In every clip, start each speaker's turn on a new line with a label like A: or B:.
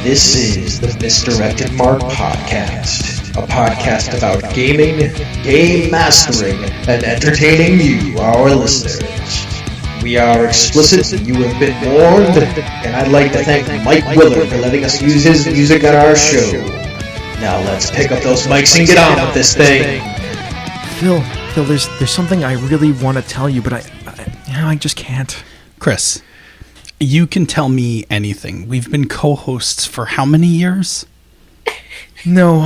A: This is the Misdirected Mark Podcast, a podcast about gaming, game mastering, and entertaining you, our listeners. We are explicit, and you have been warned, and I'd like to thank Mike Willard for letting us use his music on our show. Now let's pick up those mics and get on with this thing.
B: Phil, there's something I really want to tell you, but I just can't.
C: Chris, you can tell me anything. We've been co-hosts for how many years?
B: No,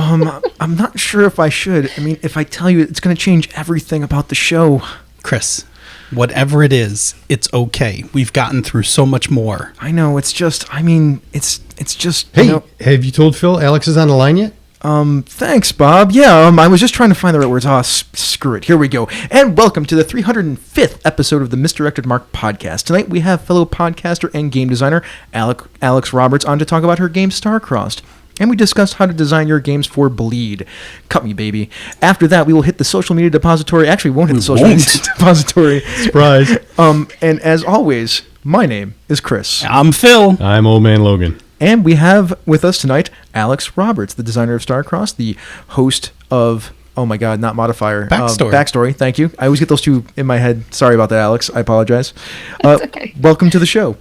B: I'm not sure if I should. I mean, if I tell you, it's going to change everything about the show.
C: Chris, whatever it is, it's okay. We've gotten through so much more.
B: I know, it's just, it's just...
D: Hey, have you told Phil Alex is on the line yet?
B: Thanks, Bob. Yeah, I was just trying to find the right words. Screw it. Here we go. And welcome to the 305th episode of the Misdirected Mark Podcast. Tonight we have fellow podcaster and game designer Alex Roberts on to talk about her game Starcrossed. And we discussed how to design your games for Bleed. Cut me, baby. After that, we will hit the social media depository. Actually, we won't hit the social media depository.
D: Surprise.
B: And as always, my name is Chris.
C: I'm Phil.
D: I'm Old Man Logan.
B: And we have with us tonight Alex Roberts, the designer of Starcrossed, the host of, oh my God, not Modifier. Backstory, thank you. I always get those two in my head. Sorry about that, Alex. I apologize.
E: It's okay.
B: Welcome to the show.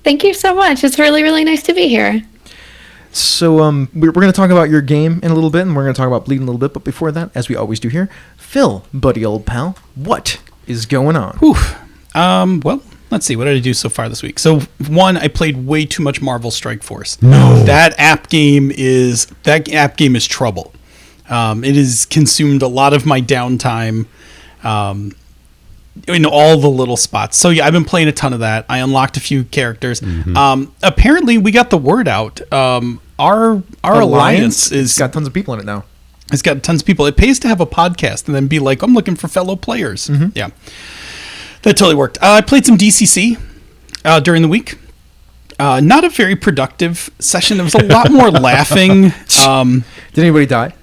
E: Thank you so much. It's really, really nice to be here.
B: So we're going to talk about your game in a little bit, and we're going to talk about Bleed in a little bit. But before that, as we always do here, Phil, buddy old pal, what is going on?
C: Well, let's see. What did I do so far this week? So, one, I played way too much Marvel Strike Force.
D: No.
C: That app game is trouble. It has consumed a lot of my downtime in all the little spots. So, yeah, I've been playing a ton of that. I unlocked a few characters. Mm-hmm. Apparently, we got the word out. Our alliance
B: it's got tons of people in it now.
C: It's got tons of people. It pays to have a podcast and then be like, I'm looking for fellow players. Mm-hmm. Yeah. That totally worked. I played some DCC during the week. Not a very productive session. There was a lot more laughing.
B: Did anybody die?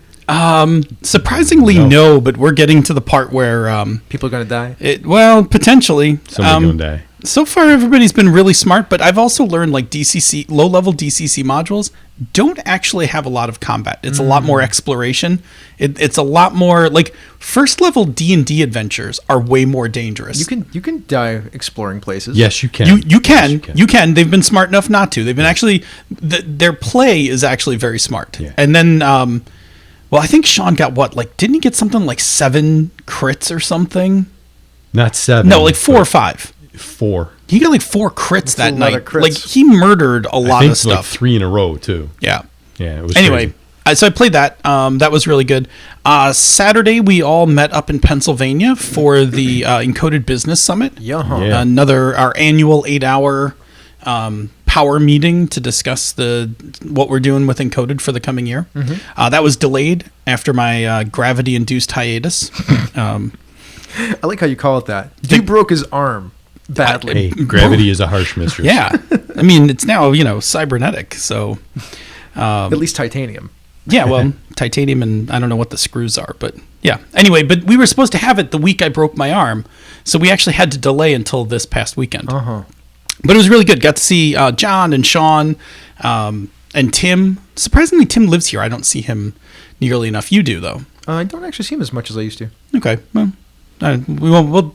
C: Surprisingly, no, but we're getting to the part where...
B: people are going to die?
C: Potentially.
D: Somebody's going to die.
C: So far, everybody's been really smart, but I've also learned like low-level DCC modules don't actually have a lot of combat. It's a lot more exploration. It's a lot more like first-level D&D adventures are way more dangerous.
B: You can die exploring places.
D: Yes, you can.
C: You can. They've been smart enough not to. They've been actually their play is actually very smart. Yeah. And then, I think Sean got what? Like, didn't he get something like 7 crits or something?
D: Not 7.
C: No, like 4 or 5.
D: 4.
C: He got like 4 crits that night. Like
B: crits.
C: he murdered a lot of stuff.
D: Like 3 in a row too.
C: Yeah.
D: Yeah. It was
C: anyway. So I played that. That was really good. Saturday we all met up in Pennsylvania for the Encoded Business Summit.
B: Yeah.
C: Our annual 8-hour power meeting to discuss what we're doing with Encoded for the coming year. Mm-hmm. That was delayed after my gravity-induced hiatus.
B: I like how you call it that. He broke his arm. Badly.
D: Hey, gravity is a harsh mistress.
C: Yeah. I mean, it's now, cybernetic, so...
B: at least titanium.
C: Yeah, well, titanium and I don't know what the screws are, but yeah. Anyway, but we were supposed to have it the week I broke my arm, so we actually had to delay until this past weekend.
B: Uh-huh.
C: But it was really good. Got to see John and Sean and Tim. Surprisingly, Tim lives here. I don't see him nearly enough. You do, though.
B: I don't actually see him as much as I used to.
C: Okay, well...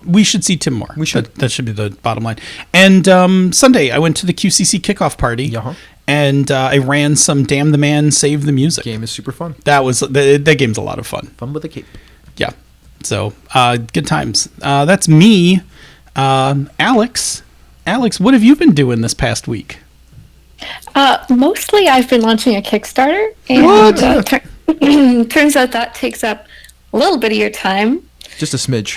C: we should see Tim more.
B: We should.
C: That should be the bottom line. And Sunday, I went to the QCC kickoff party, and I ran some Damn the Man, Save the Music.
B: Game is super fun.
C: That game's a lot of fun.
B: Fun with a cape.
C: Yeah. So, good times. That's me. Alex, what have you been doing this past week?
E: Mostly I've been launching a Kickstarter, and turns out that takes up a little bit of your time.
B: Just a smidge.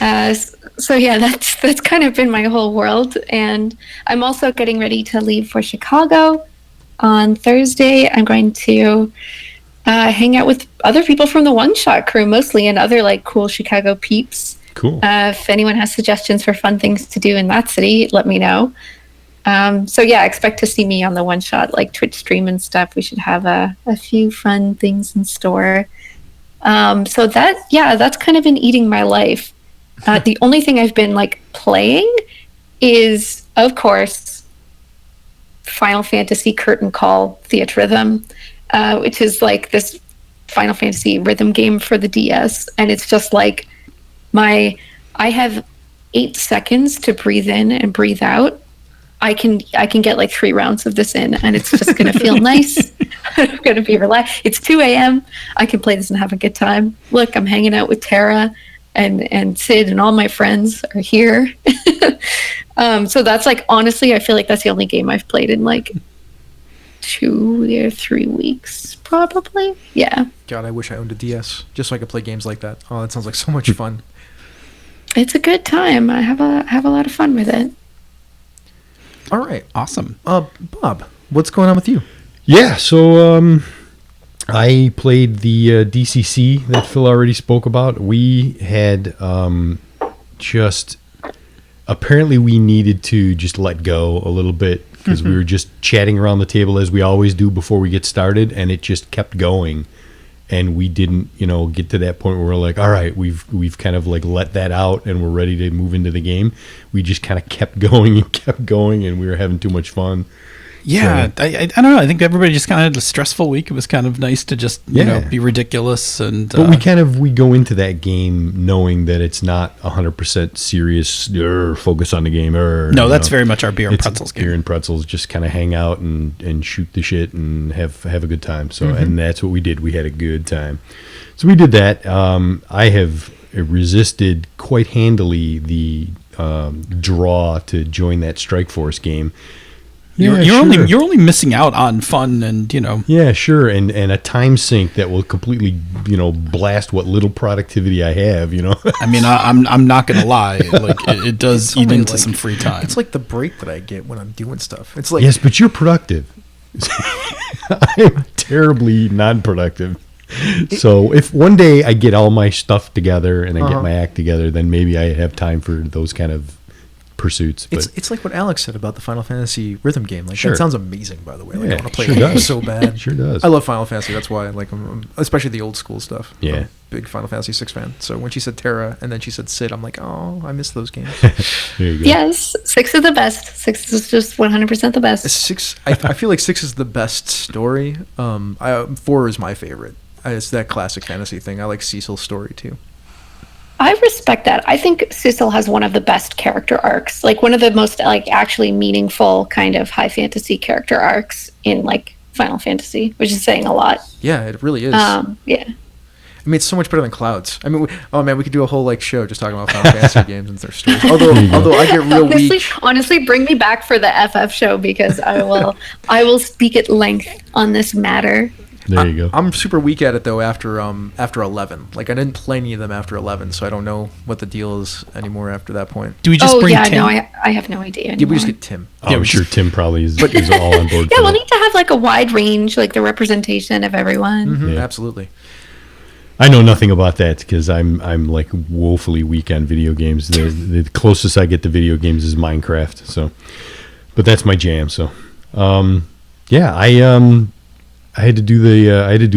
E: So yeah, that's kind of been my whole world. And I'm also getting ready to leave for Chicago on Thursday. I'm going to hang out with other people from the One Shot crew mostly, and other like cool Chicago peeps.
D: Cool.
E: If anyone has suggestions for fun things to do in that city, let me know. So yeah, expect to see me on the One Shot like Twitch stream and stuff. We should have a few fun things in store. So that's kind of been eating my life. The only thing I've been like playing is, of course, Final Fantasy Curtain Call Theatrhythm, which is like this Final Fantasy rhythm game for the DS, and it's just like I have 8 seconds to breathe in and breathe out. I can get like 3 rounds of this in, and it's just gonna feel nice. I'm gonna be relaxed. It's 2 a.m. I can play this and have a good time. Look, I'm hanging out with Tara and Sid, and all my friends are here. So that's like, honestly, I feel like that's the only game I've played in like 2 or 3 weeks, probably. Yeah.
B: God, I wish I owned a DS just so I could play games like that. Oh, that sounds like so much fun.
E: It's a good time. I have a lot of fun with it.
B: All right.
C: Awesome.
B: Bob, what's going on with you?
D: Yeah, so I played the DCC that Phil already spoke about. We had just... Apparently we needed to just let go a little bit because we were just chatting around the table as we always do before we get started, and it just kept going. And we didn't, get to that point where we're like, all right, we've kind of like let that out and we're ready to move into the game. We just kind of kept going, and we were having too much fun.
C: Yeah, so, I don't know. I think everybody just kind of had a stressful week. It was kind of nice to just be ridiculous and.
D: But we go into that game knowing that it's not 100% serious. Focus on the game.
C: No, that's very much our beer and pretzels game.
D: Beer and pretzels, just kind of hang out and shoot the shit and have a good time. So and that's what we did. We had a good time. So we did that. I have resisted quite handily the draw to join that Strike Force game.
C: You're only missing out on fun and
D: Yeah, sure, and a time sink that will completely blast what little productivity I have.
C: I mean, I'm not gonna lie, like it does eat into some free time.
B: It's like the break that I get when I'm doing stuff. It's like,
D: yes, but you're productive. I'm terribly non-productive. So if one day I get all my stuff together and I get my act together, then maybe I have time for those kind of pursuits. But
B: it's like what Alex said about the Final Fantasy rhythm game. Like,
D: sure.
B: That sounds amazing, by the way. Like,
D: Yeah,
B: I want to play
D: sure
B: it
D: does.
B: so bad.
D: Sure does.
B: I love Final Fantasy. That's why I like them, especially the old school stuff.
D: Yeah.
B: I'm a big Final Fantasy 6 fan. So when she said Terra and then she said Sid, I'm like, oh, I miss those games.
D: There you go.
E: Yes, 6 is the best. 6 is just 100% the best.
B: 6, I feel like 6 is the best story. 4 is my favorite. It's that classic fantasy thing. I like Cecil's story too.
E: I respect that. I think Cecil has one of the best character arcs, like one of the most like actually meaningful kind of high fantasy character arcs in like Final Fantasy, which is saying a lot.
B: Yeah, it really is.
E: Yeah.
B: I mean, it's so much better than Clouds. I mean, we could do a whole like show just talking about Final Fantasy games and their stories. Although I get real weak.
E: Honestly, bring me back for the FF show because I will speak at length on this matter.
D: There you go.
B: I'm super weak at it though after 11. Like I didn't play any of them after 11, so I don't know what the deal is anymore after that point.
C: Do we just bring Tim?
E: No, I have no idea anymore.
B: Yeah, we just get Tim.
D: I'm sure Tim probably is all on board.
E: Yeah, we'll need to have like a wide range, like the representation of everyone.
B: Mm-hmm,
D: Yeah.
B: Absolutely.
D: I know nothing about that because I'm like woefully weak on video games. The closest I get to video games is Minecraft. So, but that's my jam. So, I had to do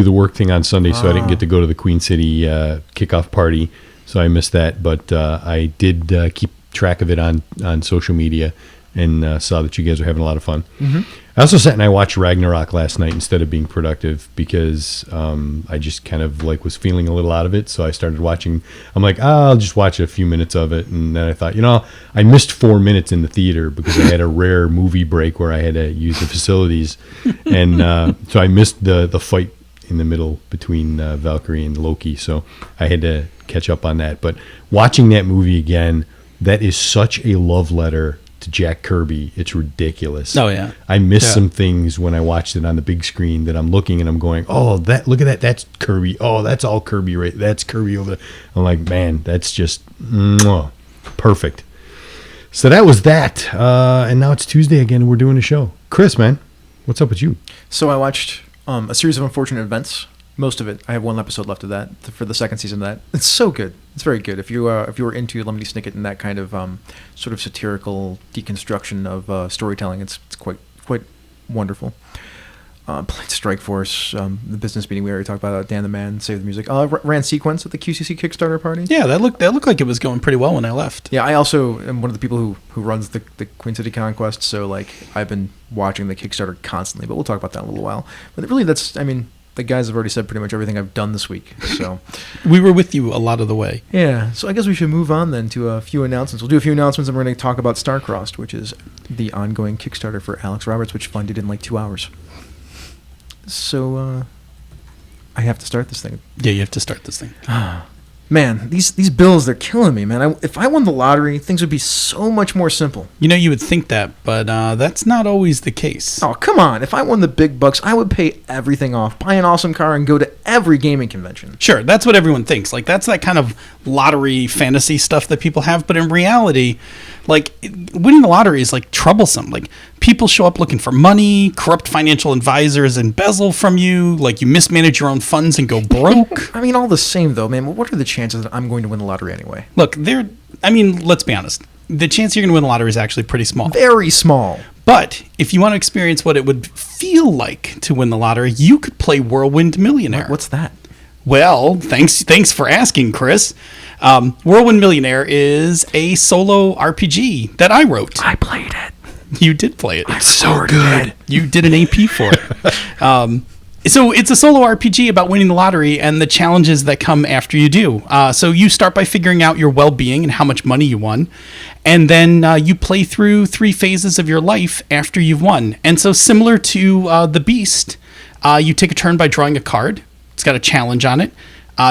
D: the work thing on Sunday, so I didn't get to go to the Queen City kickoff party, so I missed that. But I did keep track of it on social media and saw that you guys were having a lot of fun. Mm-hmm. I also sat and I watched Ragnarok last night instead of being productive because I just kind of like was feeling a little out of it. So I started watching. I'm like, I'll just watch a few minutes of it, and then I thought, I missed 4 minutes in the theater because I had a rare movie break where I had to use the facilities, and so I missed the fight in the middle between Valkyrie and Loki. So I had to catch up on that. But watching that movie again, that is such a love letter to Jack Kirby. It's ridiculous.
C: Oh yeah.
D: I missed some things when I watched it on the big screen that I'm looking and I'm going, look at that. That's Kirby. Oh, that's all Kirby, right? That's Kirby over there. I'm like, man, that's just perfect. So that was that. And now it's Tuesday again and we're doing a show. Chris, man, what's up with you?
B: So I watched a series of unfortunate events. Most of it. I have 1 episode left of that for the second season of that. It's so good. It's very good. If you were into Lemony Snicket and that kind of sort of satirical deconstruction of storytelling, it's quite wonderful. played Strike Force, the business meeting we already talked about, Dan the Man, Save the Music. Ran Sequence at the QCC Kickstarter party.
C: Yeah, that looked like it was going pretty well when I left.
B: Yeah, I also am one of the people who runs the Queen City Conquest, so like I've been watching the Kickstarter constantly, but we'll talk about that in a little while. But really, the guys have already said pretty much everything I've done this week, so.
C: We were with you a lot of the way.
B: Yeah, so I guess we should move on then to a few announcements. We'll do a few announcements, and we're going to talk about Starcrossed, which is the ongoing Kickstarter for Alex Roberts, which funded in like 2 hours. So, I have to start this thing.
C: Yeah, you have to start this thing.
B: Man, these bills, they're killing me, man. If I won the lottery, things would be so much more simple.
C: You would think that, but that's not always the case.
B: Oh, come on. If I won the big bucks, I would pay everything off, buy an awesome car, and go to every gaming convention.
C: Sure, that's what everyone thinks. Like, that's that kind of lottery fantasy stuff that people have. But in reality, like, winning the lottery is, like, troublesome. Like, people show up looking for money, corrupt financial advisors embezzle from you, like, you mismanage your own funds and go broke.
B: I mean, all the same, though, man. What are the chances that I'm going to win the lottery anyway?
C: Look, let's be honest. The chance you're going to win the lottery is actually pretty small.
B: Very small.
C: But if you want to experience what it would feel like to win the lottery, you could play Whirlwind Millionaire.
B: What's that?
C: Well, thanks for asking, Chris. Whirlwind Millionaire is a solo RPG that I wrote.
B: I played it.
C: You did play it.
B: It's so good.
C: You did an AP for it. So it's a solo RPG about winning the lottery and the challenges that come after you do. So you start by figuring out your well-being and how much money you won. And then you play through 3 phases of your life after you've won. And so similar to The Beast, you take a turn by drawing a card. It's got a challenge on it.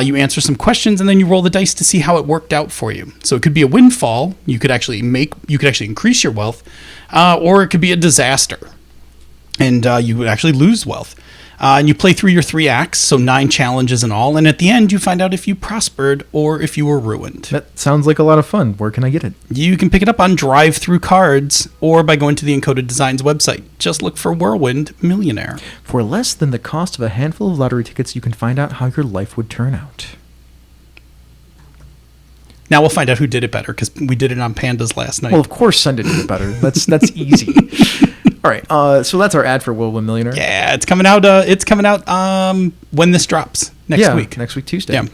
C: You answer some questions, and then you roll the dice to see how it worked out for you. So it could be a windfall. You could actually increase your wealth, or it could be a disaster, and you would actually lose wealth. And you play through your 3 acts, so 9 challenges in all. And at the end, you find out if you prospered or if you were ruined.
B: That sounds like a lot of fun. Where can I get it?
C: You can pick it up on Drive-Thru Cards or by going to the Encoded Designs website. Just look for Whirlwind Millionaire.
B: For less than the cost of a handful of lottery tickets, you can find out how your life would turn out.
C: Now we'll find out who did it better, because we did it on Pandas last night.
B: Well, of course, Sunday did it better. That's easy. All right, so that's our ad for Whirlwind Millionaire.
C: Yeah, it's coming out. When this drops next week.
B: Next week, Tuesday.
C: Yeah.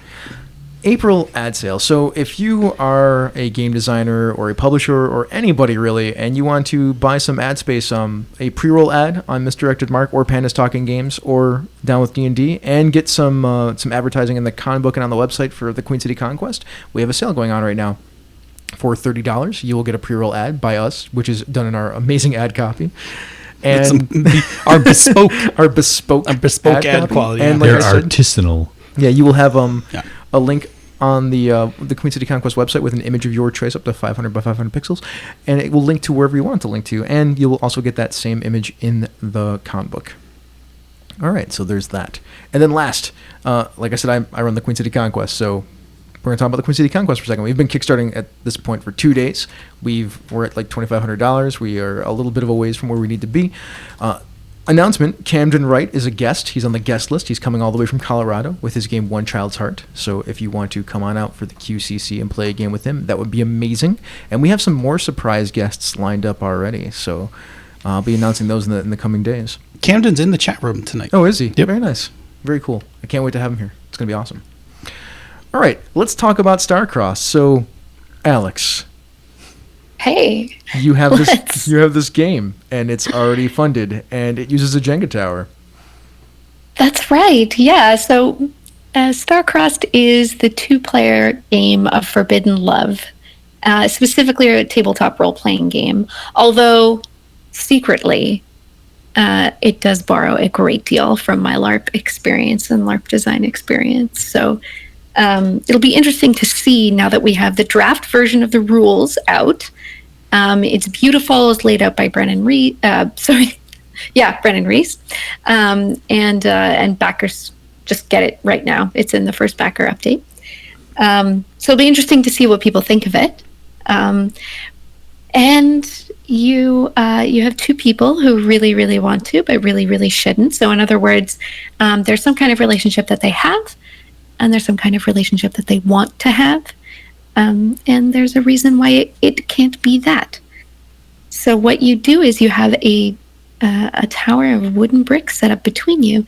B: April ad sale. So if you are a game designer or a publisher or anybody really, and you want to buy some ad space, a pre-roll ad on Misdirected Mark or Pandas Talking Games or Down with D&D, and get some advertising in the con book and on the website for the Queen City Conquest, we have a sale going on right now. For $30, you will get a pre-roll ad by us, which is done in our amazing ad copy. And
C: our bespoke
B: ad
C: quality.
B: And
D: they're artisanal.
B: Yeah, you will have a link on the Queen City Conquest website with an image of your choice up to 500 by 500 pixels, and it will link to wherever you want it to link to, and you will also get that same image in the con book. All right, so there's that. And then last, like I said, I run the Queen City Conquest, so we're going to talk about the Queen City Conquest for a second. We've been kickstarting at this point for 2 days. We're at like $2,500. We are a little bit of a ways from where we need to be. Announcement, Camden Wright is a guest. He's on the guest list. He's coming all the way from Colorado with his game One Child's Heart. So if you want to come on out for the QCC and play a game with him, that would be amazing. And we have some more surprise guests lined up already. So I'll be announcing those in the coming days.
C: Camden's in the chat room tonight.
B: Oh, is he?
C: Yep.
B: Very nice. Very cool. I can't wait to have him here. It's going to be awesome. All right, let's talk about Starcrossed. So, Alex.
E: Hey.
B: You have this game, and it's already funded, and it uses a Jenga tower.
E: That's right. Yeah. So, Starcrossed is the 2-player game of Forbidden Love, specifically a tabletop role-playing game. Although, secretly, it does borrow a great deal from my LARP experience and LARP design experience. So, it'll be interesting to see now that we have the draft version of the rules out. It's beautiful. It's laid out by Brennan Reese. Brennan Reese. And backers just get it right now. It's in the first backer update. So it'll be interesting to see what people think of it. And you have 2 people who really, really want to, but really, really shouldn't. So in other words, there's some kind of relationship that they have, and there's some kind of relationship that they want to have. And there's a reason why it can't be that. So what you do is you have a a tower of wooden bricks set up between you,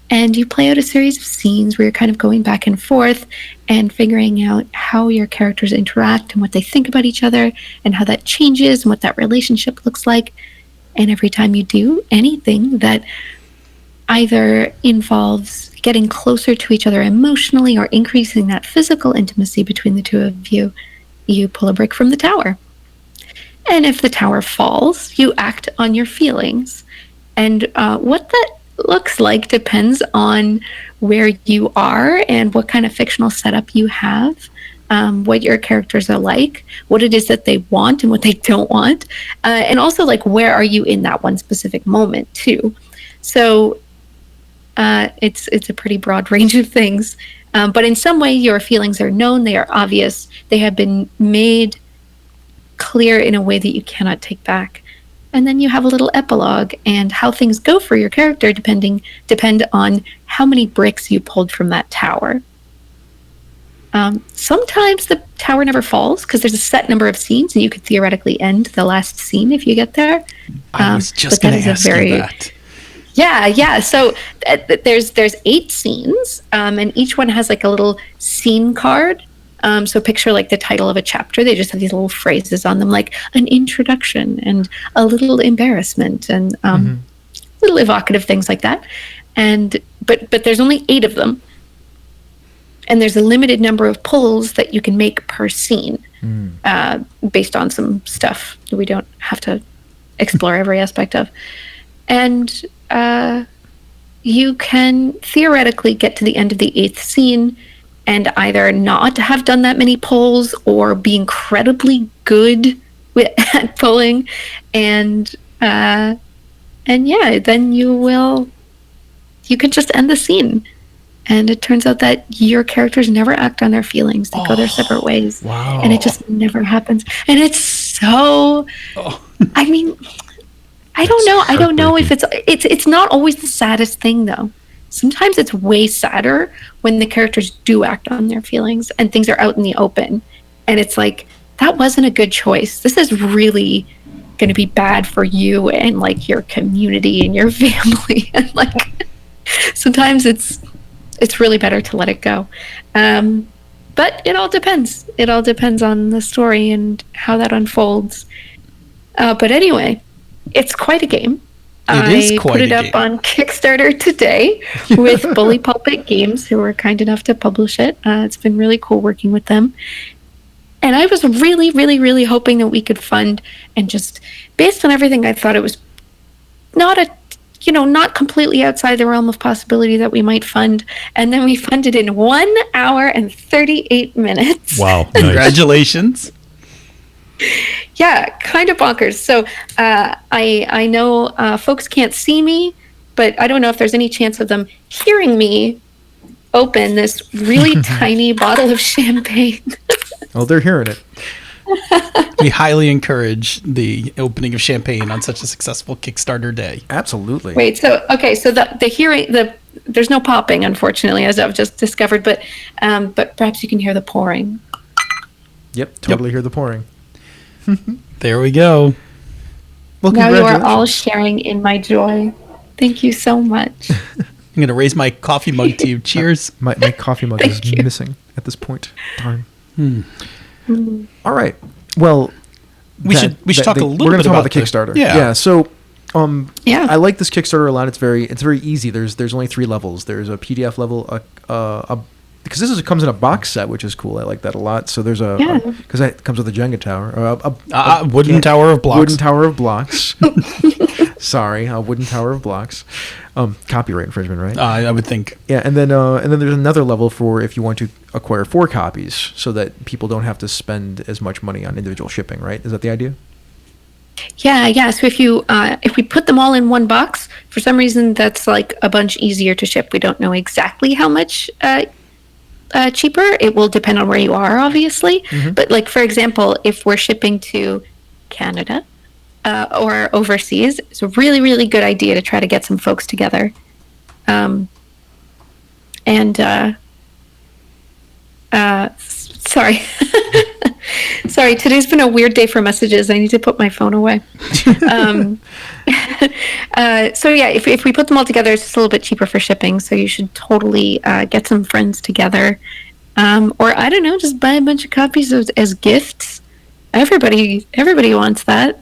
E: and you play out a series of scenes where you're kind of going back and forth and figuring out how your characters interact and what they think about each other and how that changes and what that relationship looks like. And every time you do anything that either involves getting closer to each other emotionally or increasing that physical intimacy between the two of you, you pull a brick from the tower. And if the tower falls, you act on your feelings. And what that looks like depends on where you are and what kind of fictional setup you have, what your characters are like, what it is that they want and what they don't want, and also like where are you in that one specific moment too. So it's a pretty broad range of things, but in some way your feelings are known, they are obvious, they have been made clear in a way that you cannot take back. And then you have a little epilogue, and how things go for your character depend on how many bricks you pulled from that tower. Sometimes the tower never falls because there's a set number of scenes, and you could theoretically end the last scene if you get there.
C: I was just going to ask you that.
E: Yeah. So there's 8 scenes, and each one has like a little scene card. So picture like the title of a chapter. They just have these little phrases on them, like an introduction and a little embarrassment and little evocative things like that. And but there's only 8 of them, and there's a limited number of pulls that you can make per scene, based on some stuff that we don't have to explore every aspect of. And you can theoretically get to the end of the 8th scene and either not have done that many pulls or be incredibly good at pulling, and yeah, then you can just end the scene. And it turns out that your characters never act on their feelings; they go their separate ways, and it just never happens. And it's so. I mean, I don't know. I don't know if it's not always the saddest thing though. Sometimes it's way sadder when the characters do act on their feelings and things are out in the open. And it's like, that wasn't a good choice. This is really going to be bad for you and like your community and your family. And like, sometimes it's really better to let it go. But it all depends. It all depends on the story and how that unfolds. But anyway, it's quite a game. I put it up on Kickstarter today with Bully Pulpit Games, who were kind enough to publish it. It's been really cool working with them. And I was really, really, really hoping that we could fund, and just based on everything, I thought it was not completely outside the realm of possibility that we might fund. And then we funded in 1 hour and 38 minutes.
D: Wow. Nice.
C: Congratulations.
E: Yeah, kind of bonkers. So I know folks can't see me, but I don't know if there's any chance of them hearing me open this really tiny bottle of champagne.
B: Oh, they're hearing it.
C: We highly encourage the opening of champagne on such a successful Kickstarter day.
B: Absolutely.
E: Wait, so the hearing, there's no popping, unfortunately, as I've just discovered, but perhaps you can hear the pouring.
B: Yep, totally hear the pouring.
C: There we go.
B: Well,
E: now you are all sharing in my joy. Thank you so much.
C: I'm going to raise my coffee mug to you. Cheers.
B: My coffee mug is missing at this point. Darn. All right. Well,
C: we should talk a little bit
B: we're going to talk about the
C: the
B: Kickstarter.
C: Yeah.
B: So, I like this Kickstarter a lot. It's very easy. There's only 3 levels. There's a PDF level, because this comes in a box set, which is cool. I like that a lot. So there's because it comes with a Jenga tower, a
C: wooden tower of blocks.
B: Wooden tower of blocks. Sorry, a wooden tower of blocks. Copyright infringement, right?
C: I would think.
B: Yeah, and then there's another level for if you want to acquire 4 copies, so that people don't have to spend as much money on individual shipping. Right? Is that the idea?
E: Yeah. So if we put them all in one box, for some reason that's like a bunch easier to ship. We don't know exactly how much cheaper. It will depend on where you are, obviously. But like, for example, if we're shipping to Canada or overseas, it's a really, really good idea to try to get some folks together. Sorry. Sorry, today's been a weird day for messages. I need to put my phone away. So yeah, if we put them all together, it's just a little bit cheaper for shipping. So you should totally get some friends together, or I don't know, just buy a bunch of copies as gifts. Everybody wants that,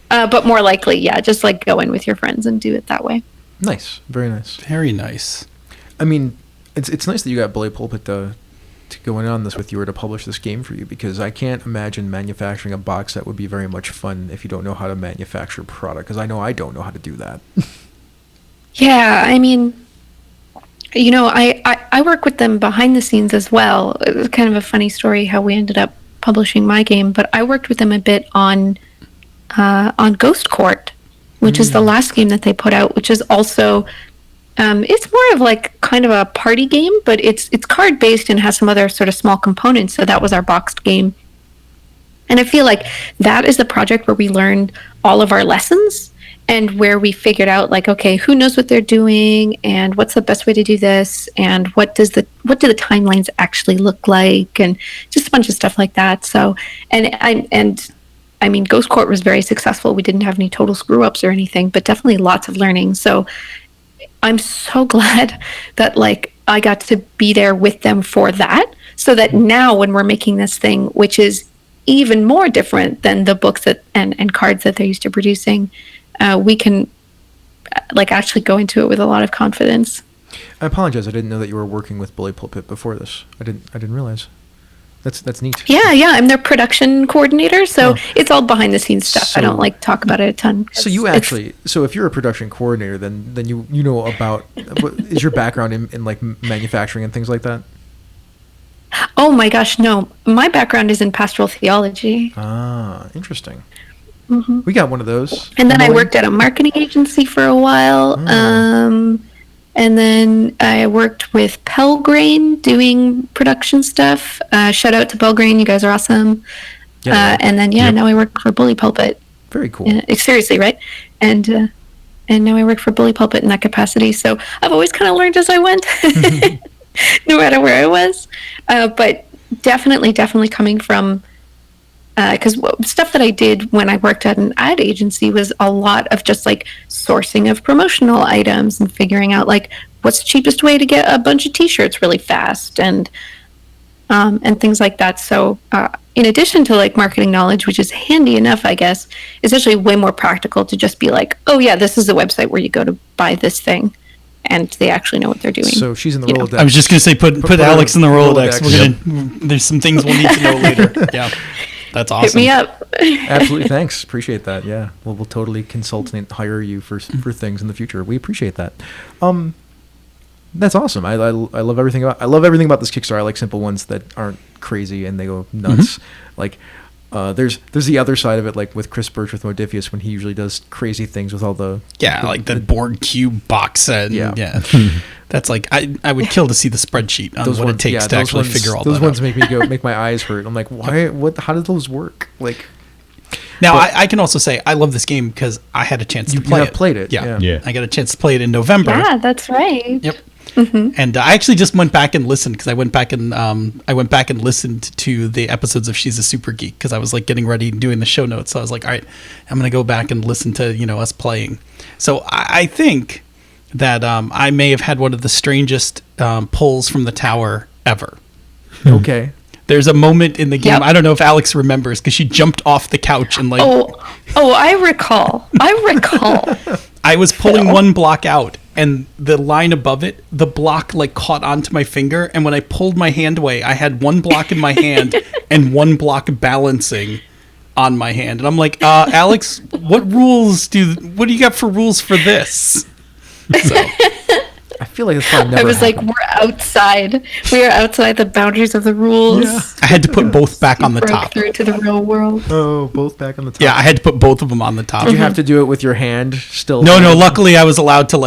E: but more likely, yeah, just like go in with your friends and do it that way.
B: Nice, very nice,
C: Very nice.
B: I mean, it's nice that you got Bully Pulpit to go in on this with you or to publish this game for you, because I can't imagine manufacturing a box set would be very much fun if you don't know how to manufacture product, because I know I don't know how to do that.
E: Yeah, I mean, you know, I work with them behind the scenes as well. It was kind of a funny story how we ended up publishing my game, but I worked with them a bit on Ghost Court, which is the last game that they put out, which is also it's more of like kind of a party game, but it's card based and has some other sort of small components. So that was our boxed game, and I feel like that is the project where we learned all of our lessons and where we figured out like, okay, who knows what they're doing and what's the best way to do this, and what do the timelines actually look like, and just a bunch of stuff like that. So and I mean, Ghost Court was very successful. We didn't have any total screw ups or anything, but definitely lots of learning. So I'm so glad that like I got to be there with them for that, so that now when we're making this thing, which is even more different than the books that and cards that they're used to producing, we can like actually go into it with a lot of confidence.
B: I apologize. I didn't know that you were working with Bully Pulpit before this. I didn't realize. That's neat.
E: Yeah, I'm their production coordinator, so it's all behind the scenes stuff.
B: So,
E: I don't like talk about it a ton.
B: So you actually, so if you're a production coordinator, then you know about, what is your background in like manufacturing and things like that?
E: Oh my gosh, no. My background is in pastoral theology.
B: Ah, interesting. Mm-hmm. We got one of those.
E: And then I worked at a marketing agency for a while. And then I worked with Pelgrain doing production stuff. Shout out to Pelgrain, you guys are awesome. Yeah, and then now I work for Bully Pulpit.
B: Very cool.
E: Seriously, right? And now I work for Bully Pulpit in that capacity. So I've always kind of learned as I went, no matter where I was. But definitely coming from, because stuff that I did when I worked at an ad agency was a lot of just like sourcing of promotional items and figuring out like what's the cheapest way to get a bunch of t-shirts really fast and things like that. So in addition to like marketing knowledge, which is handy enough, I guess, it's actually way more practical to just be like, oh yeah, this is the website where you go to buy this thing. And they actually know what they're doing.
B: So she's in the Rolodex.
C: I was just going to say, put Alex in the Rolodex. There's some things we'll need to know later. Yeah. That's awesome.
E: Hit me up.
B: Absolutely. Thanks. Appreciate that. Yeah. We'll totally consult and hire you for things in the future. We appreciate that. That's awesome. I love everything about this Kickstarter. I like simple ones that aren't crazy and they go nuts. Mm-hmm. Like, there's the other side of it, like with Chris Birch with Modifius, when he usually does crazy things with all the
C: the board cube box set. Yeah. That's like I would kill to see the spreadsheet on what it takes to actually figure all that out.
B: Those ones make my eyes hurt. I'm like, why? What? How did those work? Like,
C: now I can also say I love this game because I had a chance to play it.
B: You have played it.
C: Yeah. I got a chance to play it in November.
E: Yeah, that's right.
C: Yep. Mm-hmm. And I actually just went back and listened because I went back and listened to the episodes of She's a Super Geek because I was like getting ready and doing the show notes. So I was like, all right, I'm going to go back and listen to us playing. So I think that I may have had one of the strangest pulls from the tower ever.
B: Okay.
C: There's a moment in the game. Yep. I don't know if Alex remembers because she jumped off the couch and like.
E: Oh, I recall.
C: I was pulling one block out. And the line above it, the block like caught onto my finger. And when I pulled my hand away, I had one block in my hand and one block balancing on my hand. And I'm like, Alex, what do you got for rules for this? So.
B: I feel like it's probably never happened.
E: Like, we're outside. We are outside the boundaries of the rules.
B: Yeah.
C: I had to put both back on the top.
E: Through to the real world.
B: Oh, both back on the top.
C: Yeah, I had to put both of them on the top.
B: Did you have to do it with your hand still?
C: No. Luckily, I was allowed to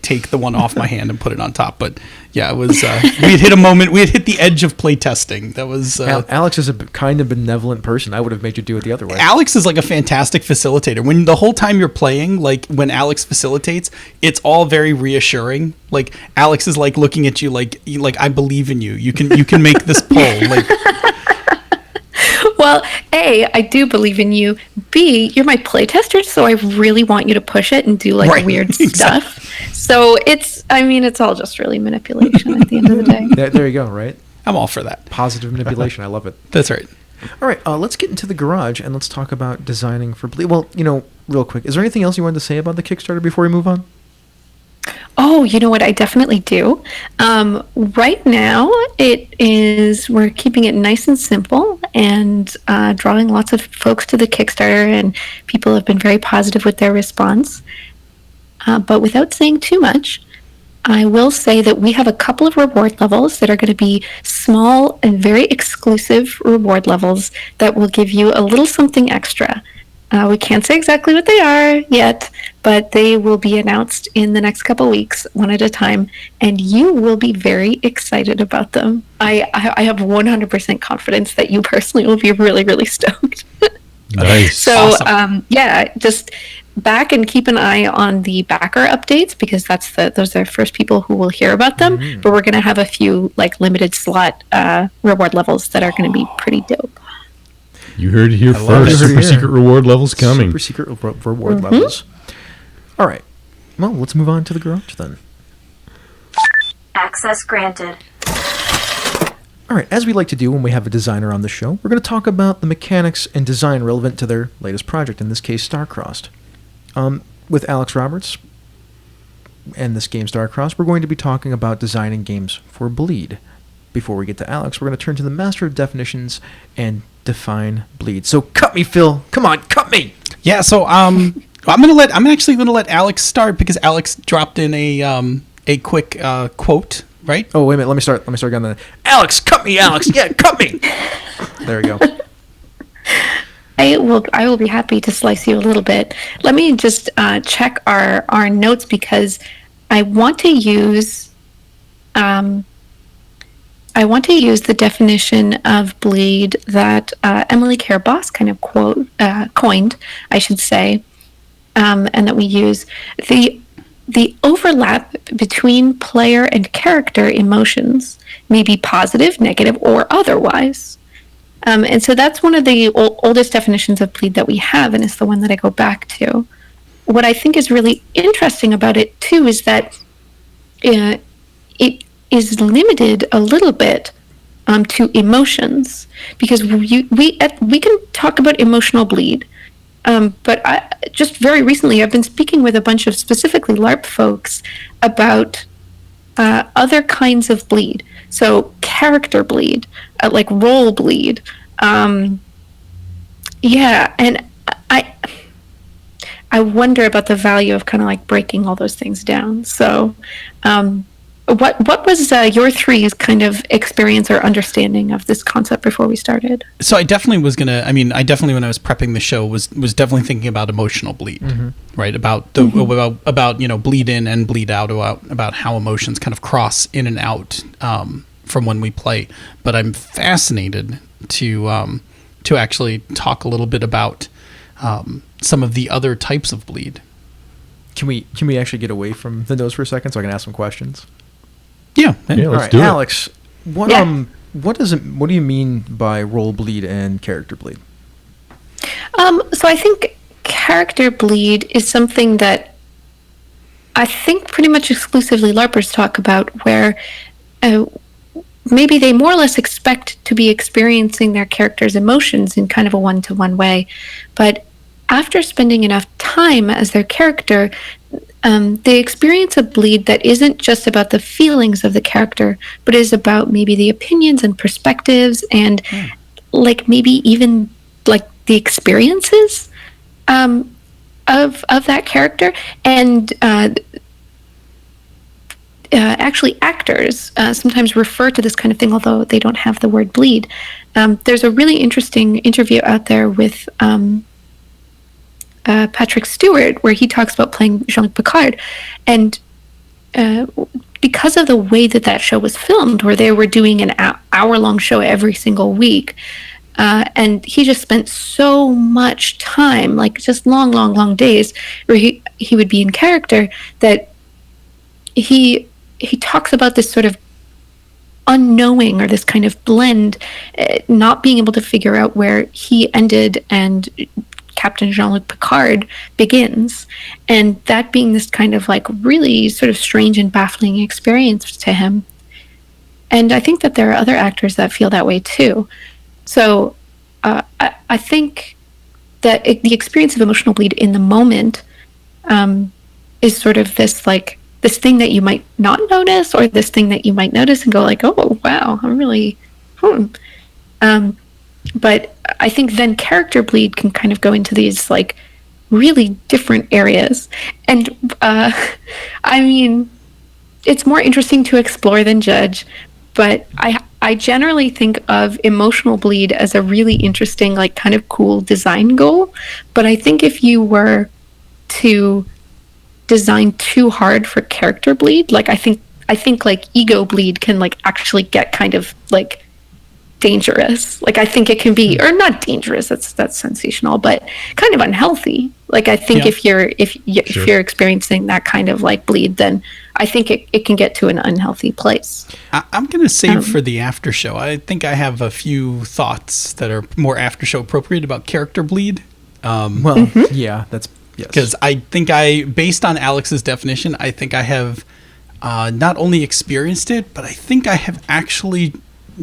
C: take the one off my hand and put it on top. But yeah, it was. We had hit a moment. We had hit the edge of play testing. That was.
B: Alex is a kind of benevolent person. I would have made you do it the other way.
C: Alex is like a fantastic facilitator. When the whole time you're playing, like when Alex facilitates, it's all very reassuring. Like Alex is like looking at you like I believe in you. You can make this pull. Like.
E: Well, Well, A, I do believe in you. B, you're my playtester, so I really want you to push it and do like weird stuff. So it's all just really manipulation at the end of the day.
B: There you go, right?
C: I'm all for that.
B: Positive manipulation. I love it.
C: That's right.
B: All right, let's get into the garage and let's talk about designing for Bleed. Well, real quick, is there anything else you wanted to say about the Kickstarter before we move on?
E: Oh, you know what? I definitely do. Right now, we're keeping it nice and simple and drawing lots of folks to the Kickstarter, and people have been very positive with their response. But without saying too much, I will say that we have a couple of reward levels that are going to be small and very exclusive reward levels that will give you a little something extra. We can't say exactly what they are yet, but they will be announced in the next couple weeks, one at a time, and you will be very excited about them. I have 100% confidence that you personally will be really, really stoked.
D: Nice.
E: So,
C: Awesome.
E: Just back and keep an eye on the backer updates, because those are the first people who will hear about them. Mm-hmm. But we're going to have a few like limited slot reward levels that are going to be pretty dope.
D: You heard it here first. Super secret reward levels coming.
B: Super secret reward levels. All right. Well, let's move on to the garage then.
F: Access granted.
B: All right. As we like to do when we have a designer on the show, we're going to talk about the mechanics and design relevant to their latest project, in this case, Starcrossed. With Alex Roberts and this game Starcrossed, we're going to be talking about designing games for Bleed. Before we get to Alex, we're going to turn to the master of definitions and define Bleed. So cut me, Phil. Come on, cut me.
C: Yeah. So I'm actually gonna let Alex start, because Alex dropped in a quick quote. Right?
B: Oh, wait a minute. Let me start again then. Alex, cut me, Alex. Yeah, cut me. There we go.
E: I will be happy to slice you a little bit. Let me just check our notes, because I want to use the definition of Bleed that Emily Care-Boss kind of coined, I should say, and that we use. The overlap between player and character emotions may be positive, negative, or otherwise. And so that's one of the oldest definitions of Bleed that we have, and it's the one that I go back to. What I think is really interesting about it, too, is that it is limited a little bit to emotions, because we can talk about emotional Bleed. But just very recently, I've been speaking with a bunch of specifically LARP folks about other kinds of Bleed. So character Bleed, like role Bleed. And I wonder about the value of kind of like breaking all those things down. So what was your three's kind of experience or understanding of this concept before we started?
C: So I definitely was gonna. when I was prepping the show, was definitely thinking about emotional Bleed, right? About about bleed in and bleed out, about how emotions kind of cross in and out from when we play. But I'm fascinated to actually talk a little bit about some of the other types of Bleed.
B: Can we actually get away from the notes for a second so I can ask some questions?
C: Yeah,
D: let's do it.
B: Alex, what do you mean by role Bleed and character Bleed?
E: So I think character Bleed is something that I think pretty much exclusively LARPers talk about, where maybe they more or less expect to be experiencing their character's emotions in kind of a one-to-one way, but after spending enough time as their character, they experience a Bleed that isn't just about the feelings of the character, but is about maybe the opinions and perspectives and like maybe even like the experiences of that character. And actually actors sometimes refer to this kind of thing, although they don't have the word Bleed. There's a really interesting interview out there with Patrick Stewart, where he talks about playing Jean-Luc Picard, and because of the way that show was filmed, where they were doing an hour-long show every single week, and he just spent so much time, like just long days, where he would be in character, that he talks about this sort of unknowing or this kind of blend, not being able to figure out where he ended and Captain Jean-Luc Picard begins, and that being this kind of like really sort of strange and baffling experience to him. And I think that there are other actors that feel that way too. So I think that the experience of emotional bleed in the moment is sort of this like this thing that you might not notice, or this thing that you might notice and go like, oh wow, I'm really but I think then character bleed can kind of go into these like really different areas. And I mean, it's more interesting to explore than judge, but I generally think of emotional bleed as a really interesting, like kind of cool design goal. But I think if you were to design too hard for character bleed, like I think like ego bleed can like actually get kind of like dangerous. Like I think it can be, or not dangerous, that's sensational, but kind of unhealthy. Like I think if you're experiencing that kind of like bleed, then I think it can get to an unhealthy place.
C: I'm going to save for the after show. I think I have a few thoughts that are more after show appropriate about character bleed.
B: Yeah, that's yes.
C: Because I think based on Alex's definition, I think I have not only experienced it, but I think I have actually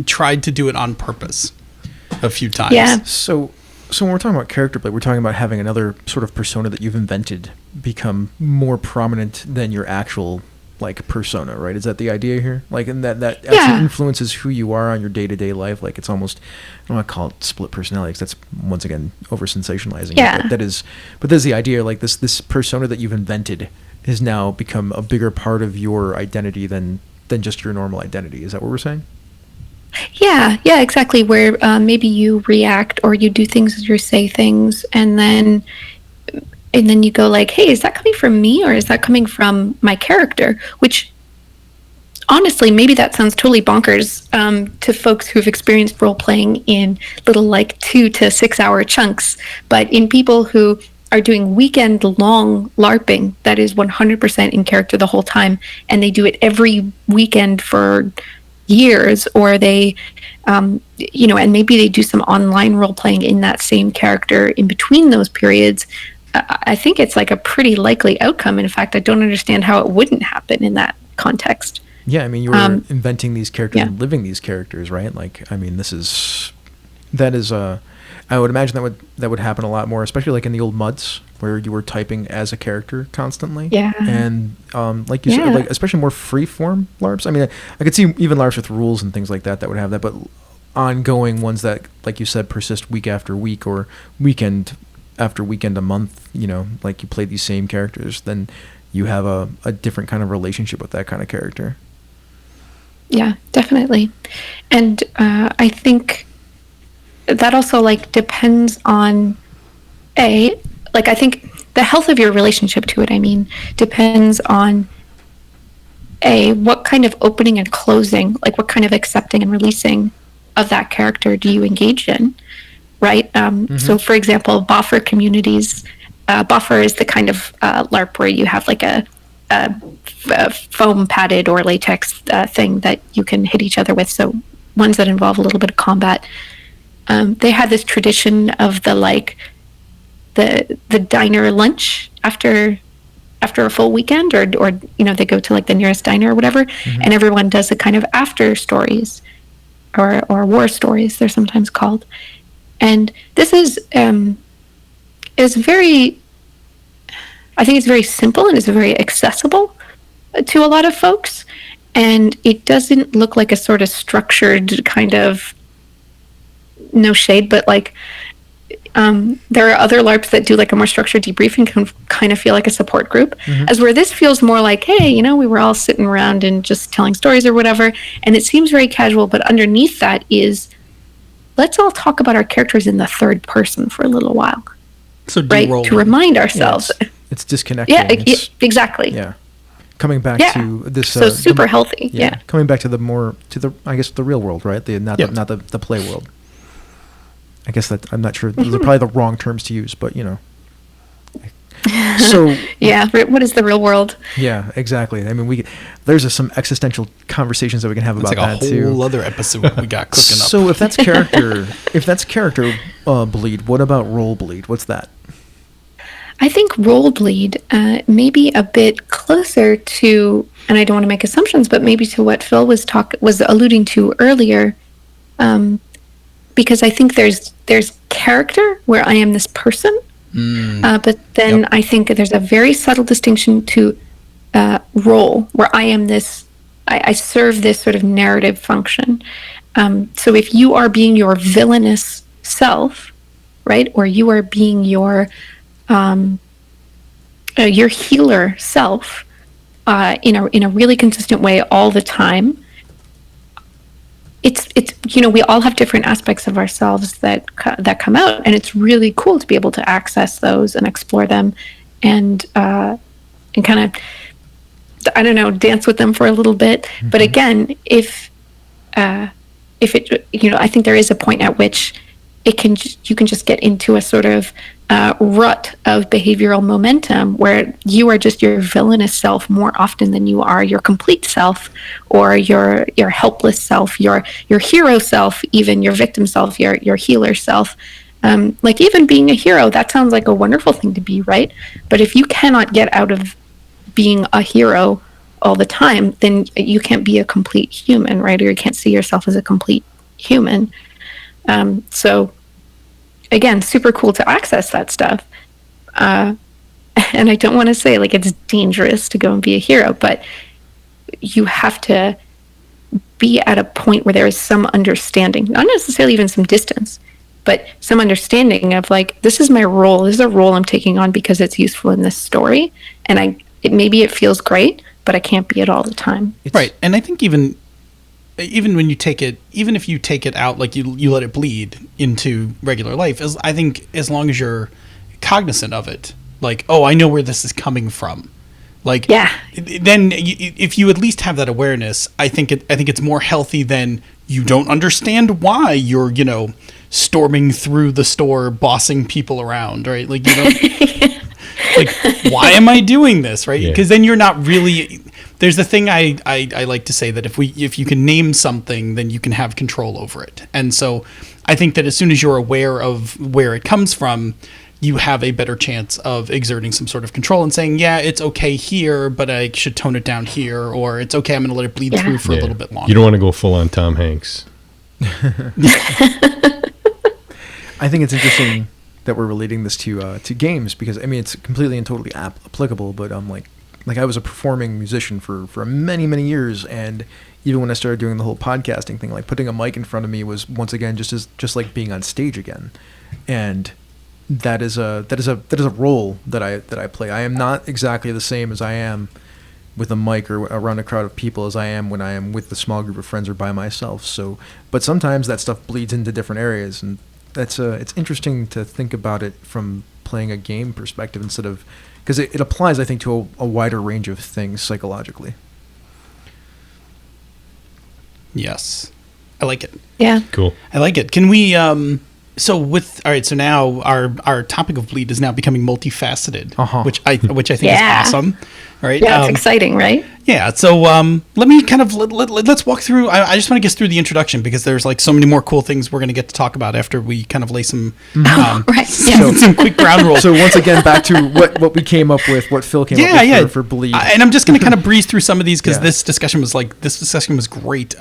C: tried to do it on purpose a few times.
E: Yeah.
B: So when we're talking about character bleed, we're talking about having another sort of persona that you've invented become more prominent than your actual like persona, right? Is that the idea here? Like, and that actually influences who you are on your day-to-day life. Like, it's almost, I don't want to call it split personality, because that's once again over sensationalizing.
E: Yeah.
B: But that's the idea. Like this persona that you've invented has now become a bigger part of your identity than just your normal identity. Is that what we're saying?
E: Yeah, exactly. Where maybe you react or you do things or say things, and then you go like, hey, is that coming from me or is that coming from my character? Which, honestly, maybe that sounds totally bonkers to folks who've experienced role-playing in little like 2 to 6 hour chunks. But in people who are doing weekend-long LARPing, that is 100% in character the whole time, and they do it every weekend for years, or they and maybe they do some online role-playing in that same character in between those periods, I think it's like a pretty likely outcome. In fact, I don't understand how it wouldn't happen in that context.
B: Yeah, I mean, you were inventing these characters and living these characters, right? Like, I mean, I would imagine that would happen a lot more, especially like in the old MUDs where you were typing as a character constantly.
E: Yeah.
B: And like you said, like especially more free form LARPs. I mean, I could see even LARPs with rules and things like that would have that, but ongoing ones that, like you said, persist week after week or weekend after weekend, a month, like you play these same characters, then you have a different kind of relationship with that kind of character.
E: Yeah, definitely. And I think that also like depends on I think the health of your relationship to it, depends on what kind of opening and closing, like what kind of accepting and releasing of that character do you engage in, right? So for example, boffer communities, boffer is the kind of LARP where you have like a foam padded or latex thing that you can hit each other with. So ones that involve a little bit of combat. They had this tradition of the diner lunch after a full weekend, or they go to like the nearest diner or whatever, and everyone does a kind of after stories or war stories, they're sometimes called. And this is very, I think it's very simple and it's very accessible to a lot of folks, and it doesn't look like a sort of structured kind of, no shade, but like there are other LARPs that do like a more structured debrief and can kind of feel like a support group, as where this feels more like, hey, we were all sitting around and just telling stories or whatever, and it seems very casual, but underneath that is, let's all talk about our characters in the third person for a little while.
C: So
E: right, to remind ourselves.
B: Yeah, it's disconnecting.
E: Yeah, exactly.
B: Yeah. Coming back to this,
E: so super healthy. Yeah.
B: Coming back to the real world, right? Not the play world. I guess that I'm not sure. Those are probably the wrong terms to use, but So
E: Yeah, what is the real world?
B: yeah, exactly. I mean, there's some existential conversations that we can have
C: It's
B: about
C: like a
B: that too.
C: whole other episode we got cooking up.
B: So if that's character bleed, what about role bleed? What's that?
E: I think role bleed may be a bit closer to, and I don't want to make assumptions, but maybe to what Phil was alluding to earlier, because I think there's character where I am this person, but then I think there's a very subtle distinction to role where I am this. I serve this sort of narrative function. So if you are being your villainous self, right, or you are being your healer self in a really consistent way all the time, it's we all have different aspects of ourselves that come out, and it's really cool to be able to access those and explore them and kind of, I don't know, dance with them for a little bit. Mm-hmm. But again, if it, I think there is a point at which you can just get into a sort of rut of behavioral momentum where you are just your villainous self more often than you are your complete self, or your helpless self, your hero self, even your victim self, your healer self. Like even being a hero, that sounds like a wonderful thing to be, right? But if you cannot get out of being a hero all the time, then you can't be a complete human, right? Or you can't see yourself as a complete human. So again, super cool to access that stuff. And I don't want to say like it's dangerous to go and be a hero, but you have to be at a point where there is some understanding, not necessarily even some distance, but some understanding of like, this is my role. This is a role I'm taking on because it's useful in this story. And maybe it feels great, but I can't be it all the time.
C: Right. And I think even when you take it, even if you take it out, like you let it bleed into regular life, I think as long as you're cognizant of it, like, oh, I know where this is coming from. Like,
E: yeah.
C: Then if you at least have that awareness, I think it's more healthy than you don't understand why you're, storming through the store, bossing people around, right? Like, like, why am I doing this, right? Because then you're not really. There's the thing I like to say that if you can name something, then you can have control over it. And so I think that as soon as you're aware of where it comes from, you have a better chance of exerting some sort of control and saying, yeah, it's okay here, but I should tone it down here, or it's okay, I'm going to let it bleed through for a little bit longer.
D: You don't want to go full on Tom Hanks.
B: I think it's interesting that we're relating this to games, because I mean it's completely and totally applicable. But like I was a performing musician for many years, and even when I started doing the whole podcasting thing, like putting a mic in front of me was once again just like being on stage again, and that is a role that I play. I am not exactly the same as I am with a mic or around a crowd of people as I am when I am with a small group of friends or by myself. So, but sometimes that stuff bleeds into different areas, and it's interesting to think about it from playing a game perspective instead of, because it applies, I think, to a wider range of things psychologically.
C: Yes, I like it.
E: Yeah,
D: cool.
C: I like it. Can we? So now our topic of bleed is now becoming multifaceted, which I think is awesome. Right?
E: Yeah, it's exciting, right?
C: Yeah. So let me kind of let's walk through. I just want to get through the introduction, because there's like so many more cool things we're going to get to talk about after we kind of lay some some quick ground rules.
B: So once again, back to what we came up with, what Phil came up with for bleed.
C: And I'm just going to kind of breeze through some of these because this discussion was great.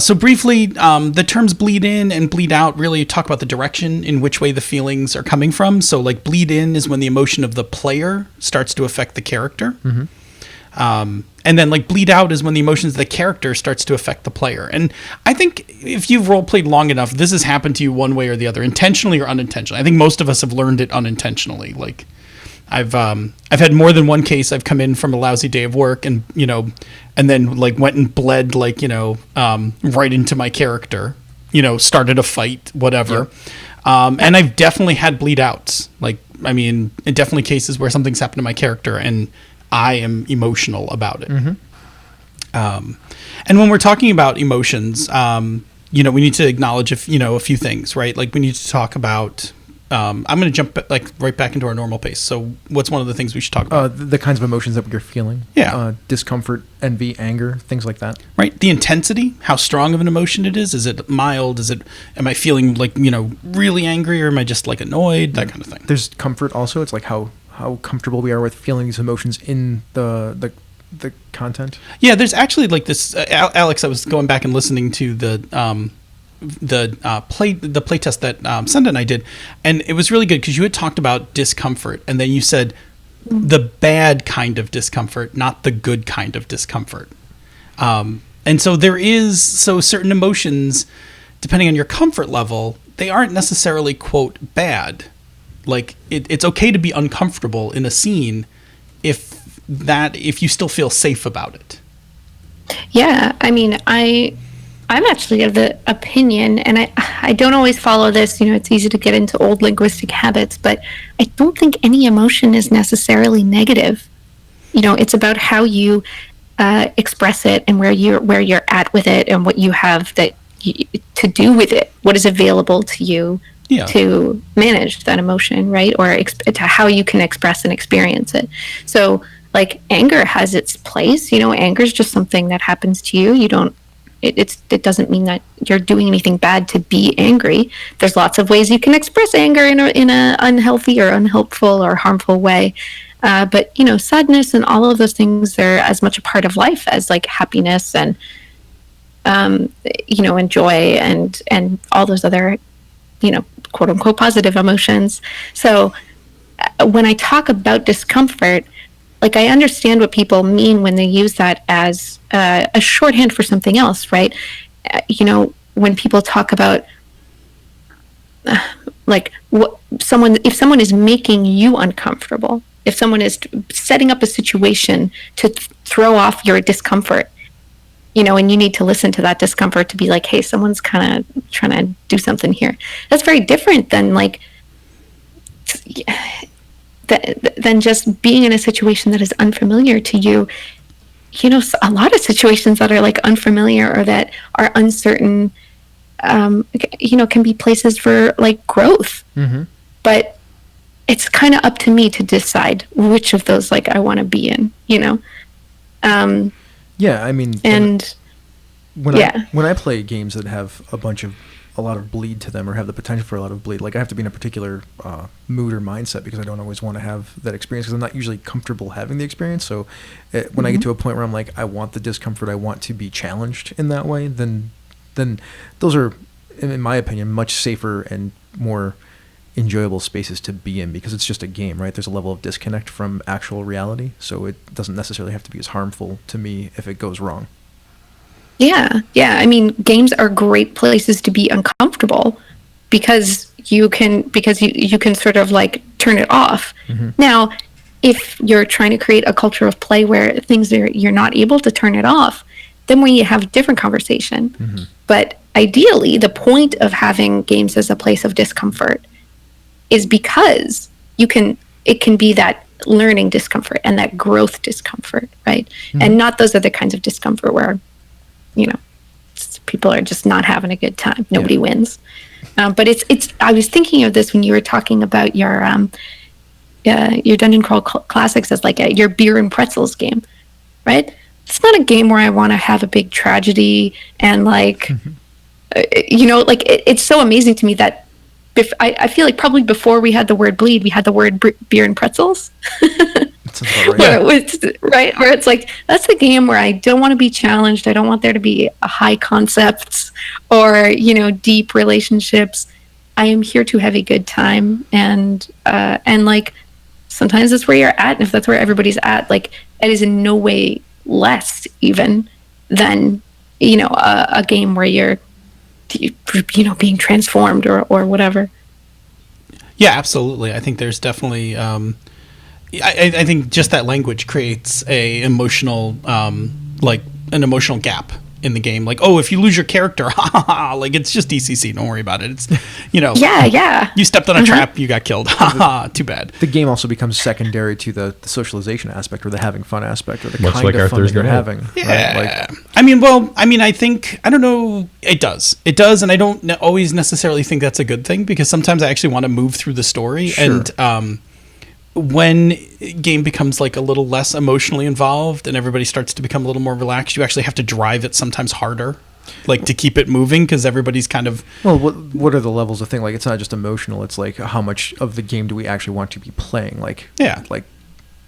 C: So briefly, the terms bleed in and bleed out really talk about the direction in which way the feelings are coming from. So like bleed in is when the emotion of the player starts to affect the character. Mm-hmm. And then like bleed out is when the emotions of the character starts to affect the player. And I think if you've role played long enough, this has happened to you one way or the other, intentionally or unintentionally. I think most of us have learned it unintentionally. Like I've had more than one case. I've come in from a lousy day of work and then like went and bled right into my character, started a fight, whatever. Yep. And I've definitely had bleed outs. Like, I mean, definitely cases where something's happened to my character and I am emotional about it. Mm-hmm. And when we're talking about emotions, we need to acknowledge a few things, right? Like we need to talk about I'm going to jump right back into our normal pace. So what's one of the things we should talk about?
B: The kinds of emotions that you're feeling.
C: Yeah.
B: Discomfort, envy, anger, things like that.
C: Right. The intensity, how strong of an emotion it is. Is it mild? Am I feeling really angry, or am I just like annoyed? That kind of thing.
B: There's comfort also. It's like how comfortable we are with feeling these emotions in the content.
C: Yeah, there's actually like this, Alex. I was going back and listening to the playtest that Senda and I did, and it was really good because you had talked about discomfort, and then you said the bad kind of discomfort, not the good kind of discomfort. And so certain emotions, depending on your comfort level, they aren't necessarily quote bad. Like it's okay to be uncomfortable in a scene if you still feel safe about it.
E: Yeah, I mean, I'm actually of the opinion, and I don't always follow this, it's easy to get into old linguistic habits, but I don't think any emotion is necessarily negative. It's about how you express it and where you're at with it and what you have to do with it, what is available to you to manage that emotion, right? Or to how you can express and experience it. So like anger has its place, anger is just something that happens to you. It doesn't mean that you're doing anything bad to be angry. There's lots of ways you can express anger in a unhealthy or unhelpful or harmful way. But sadness and all of those things, they're as much a part of life as like happiness and and joy and all those other quote unquote positive emotions. So when I talk about discomfort, like I understand what people mean when they use that as a shorthand for something else, right? When people talk about if someone is making you uncomfortable, if someone is setting up a situation to throw off your discomfort, and you need to listen to that discomfort to be like, hey, someone's kind of trying to do something here. That's very different than than just being in a situation that is unfamiliar to you. A lot of situations that are like unfamiliar or that are uncertain, can be places for like growth. Mm-hmm. But it's kind of up to me to decide which of those like I want to be in,
B: Yeah, I mean, when I play games that have a lot of bleed to them or have the potential for a lot of bleed, like I have to be in a particular mood or mindset because I don't always want to have that experience because I'm not usually comfortable having the experience. So when I get to a point where I'm like, I want the discomfort, I want to be challenged in that way, then those are, in my opinion, much safer and more enjoyable spaces to be in because it's just a game, right? There's a level of disconnect from actual reality, so it doesn't necessarily have to be as harmful to me if it goes wrong.
E: Yeah. I mean, games are great places to be uncomfortable because you can sort of like turn it off. Mm-hmm. Now, if you're trying to create a culture of play where you're not able to turn it off, then we have a different conversation. Mm-hmm. But ideally, the point of having games as a place of discomfort is because it can be that learning discomfort and that growth discomfort, right? Mm-hmm. And not those other kinds of discomfort where people are just not having a good time. Nobody wins. But it's. I was thinking of this when you were talking about your Dungeon Crawl Classics as like your beer and pretzels game, right? It's not a game where I want to have a big tragedy and like, it's so amazing to me that I feel like probably before we had the word bleed, we had the word beer and pretzels. Right. Where it's like, that's the game where I don't want to be challenged. I don't want there to be high concepts or, deep relationships. I am here to have a good time. And like, sometimes that's where you're at. And if that's where everybody's at, like, it is in no way less even than, a game where you're, being transformed or whatever.
C: Yeah, absolutely. I think there's definitely, I think just that language creates an emotional gap in the game. Like, oh, if you lose your character, ha ha ha, like it's just DCC. Don't worry about it. It's,
E: Yeah.
C: You stepped on a trap, you got killed. Ha ha, too bad.
B: The game also becomes secondary to the socialization aspect or the having fun aspect or the
D: Much
B: kind
D: like
B: of
D: our
B: fun that
D: Thursday
B: you're
D: night.
B: having.
C: Yeah.
B: Right?
C: I don't know. It does. And I don't always necessarily think that's a good thing, because sometimes I actually want to move through the story.
B: Sure.
C: And when game becomes like a little less emotionally involved and everybody starts to become a little more relaxed, you actually have to drive it sometimes harder, like to keep it moving, because everybody's kind of...
B: Well, what are the levels of thing? Like, it's not just emotional. It's like, how much of the game do we actually want to be playing? Like,
C: Yeah.
B: like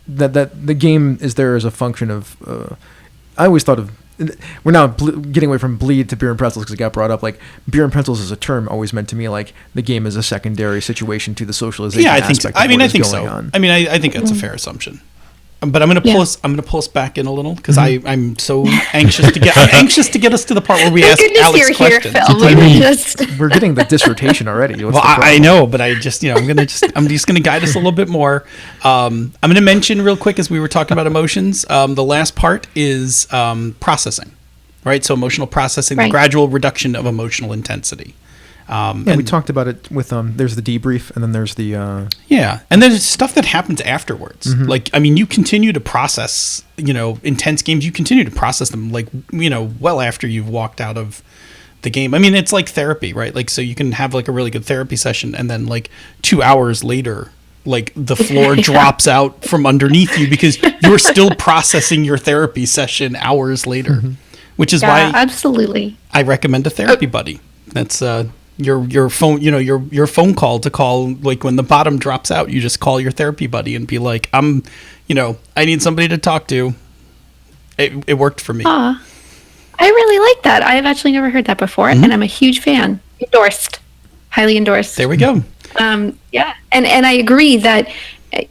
B: that the game is there as a function of... I always thought of... We're now getting away from bleed to beer and pretzels because it got brought up. Like, beer and pretzels as a term always meant to me like the game is a secondary situation to the socialization.
C: Yeah, I think so.
B: aspect of what is going on.
C: I think that's a fair assumption. But I'm going to pull us. I'm going to pull us back in a little, because I'm so anxious to get us to the part where we ask
E: Goodness,
C: Alex
E: you're
C: questions.
E: Here, Phil.
B: We're getting the dissertation already. What's
C: Well,
B: the
C: I
B: problem?
C: know, but I'm just going to guide us a little bit more. I'm going to mention real quick, as we were talking about emotions. The last part is processing, right? So emotional processing, the
E: Right.
C: gradual reduction of emotional intensity.
B: Yeah, we talked about it with there's the debrief and then there's the
C: Yeah, and there's stuff that happens afterwards.
B: Mm-hmm.
C: Like, I mean, you continue to process, intense games. You continue to process them, like, well after you've walked out of the game. I mean, it's like therapy, right? Like, so you can have like a really good therapy session, and then like 2 hours later, like the floor drops out from underneath you because you're still processing your therapy session hours later, which is
E: Yeah,
C: why
E: absolutely.
C: I recommend a therapy buddy. That's your phone, your phone call to call, like when the bottom drops out, you just call your therapy buddy and be like, I need somebody to talk to. It worked for me.
E: I really like that. I've actually never heard that before, and I'm a huge fan. Endorsed. Highly endorsed.
C: There we go.
E: Yeah. And I agree that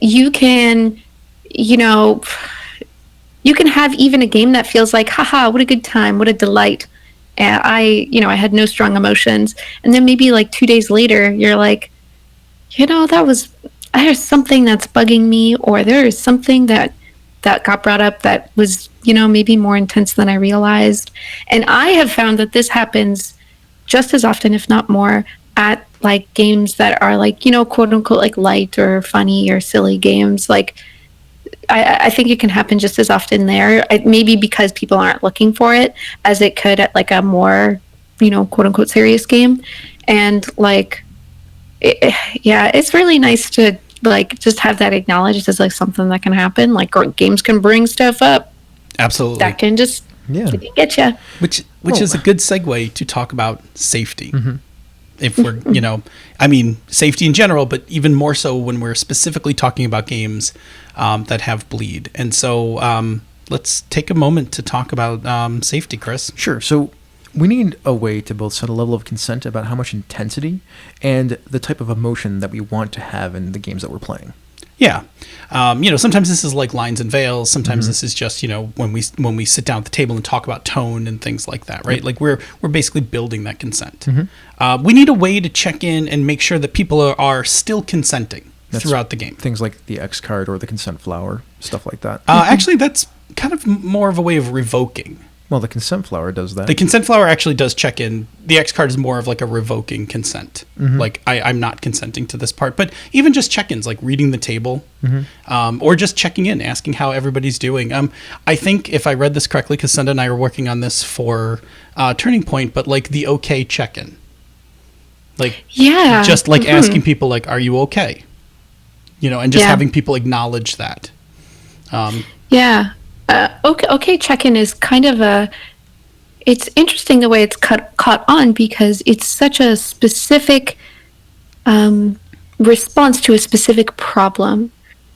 E: you can, you can have even a game that feels like, haha, what a good time, what a delight. And I had no strong emotions. And then maybe like 2 days later, you're like, there's something that's bugging me, or there is something that got brought up that was, maybe more intense than I realized. And I have found that this happens just as often, if not more, at like games that are like, quote unquote, like light or funny or silly games. Like, I think it can happen just as often there, maybe because people aren't looking for it as it could at like a more, quote unquote, serious game. And like, it's really nice to like just have that acknowledged as like something that can happen. Like, games can bring stuff up
C: Absolutely.
E: that can just get you.
C: Which is a good segue to talk about safety. If we're, safety in general, but even more so when we're specifically talking about games that have bleed. And so let's take a moment to talk about safety, Chris.
B: Sure. So we need a way to both set a level of consent about how much intensity and the type of emotion that we want to have in the games that we're playing.
C: Yeah. Sometimes this is like lines and veils. Sometimes this is just, when we sit down at the table and talk about tone and things like that, right? Like we're basically building that consent. We need a way to check in and make sure that people are still consenting throughout the game.
B: Things like the X card or the consent flower, stuff like that.
C: Actually, that's kind of more of a way of revoking.
B: Well, the consent flower does that.
C: The consent flower actually does check in. The X card is more of like a revoking consent. Like I'm not consenting to this part. But even just check-ins, like reading the table, or just checking in, asking how everybody's doing. I think if I read this correctly, because Senda and I are working on this for Turning Point, but like the okay check-in, like just like asking people like, "Are you okay?" And just having people acknowledge that.
E: Okay, check-in is kind of it's interesting the way it's caught on, because it's such a specific response to a specific problem,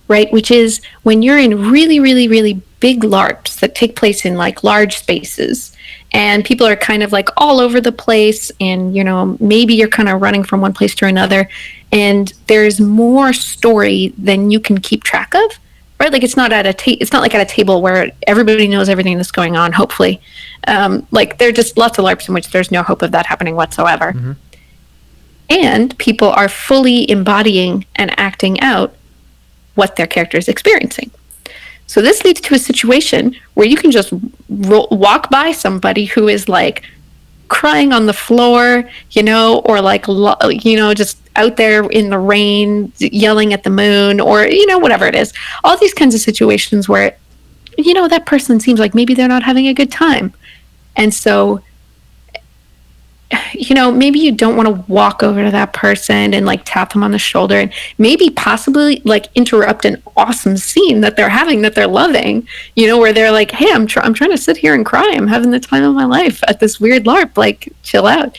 E: right? Which is when you're in really, really, really big LARPs that take place in like large spaces, and people are kind of like all over the place, and maybe you're kind of running from one place to another, and there's more story than you can keep track of. Right, like it's not like at a table where everybody knows everything that's going on. Hopefully, like there are just lots of LARPs in which there's no hope of that happening whatsoever, and people are fully embodying and acting out what their character is experiencing. So this leads to a situation where you can just walk by somebody who is like crying on the floor, or like, just out there in the rain, yelling at the moon, or, whatever it is. All these kinds of situations where, that person seems like maybe they're not having a good time. And so, maybe you don't want to walk over to that person and like tap them on the shoulder and maybe possibly like interrupt an awesome scene that they're having, that they're loving, where they're like, hey, I'm trying to sit here and cry. I'm having the time of my life at this weird LARP, like chill out.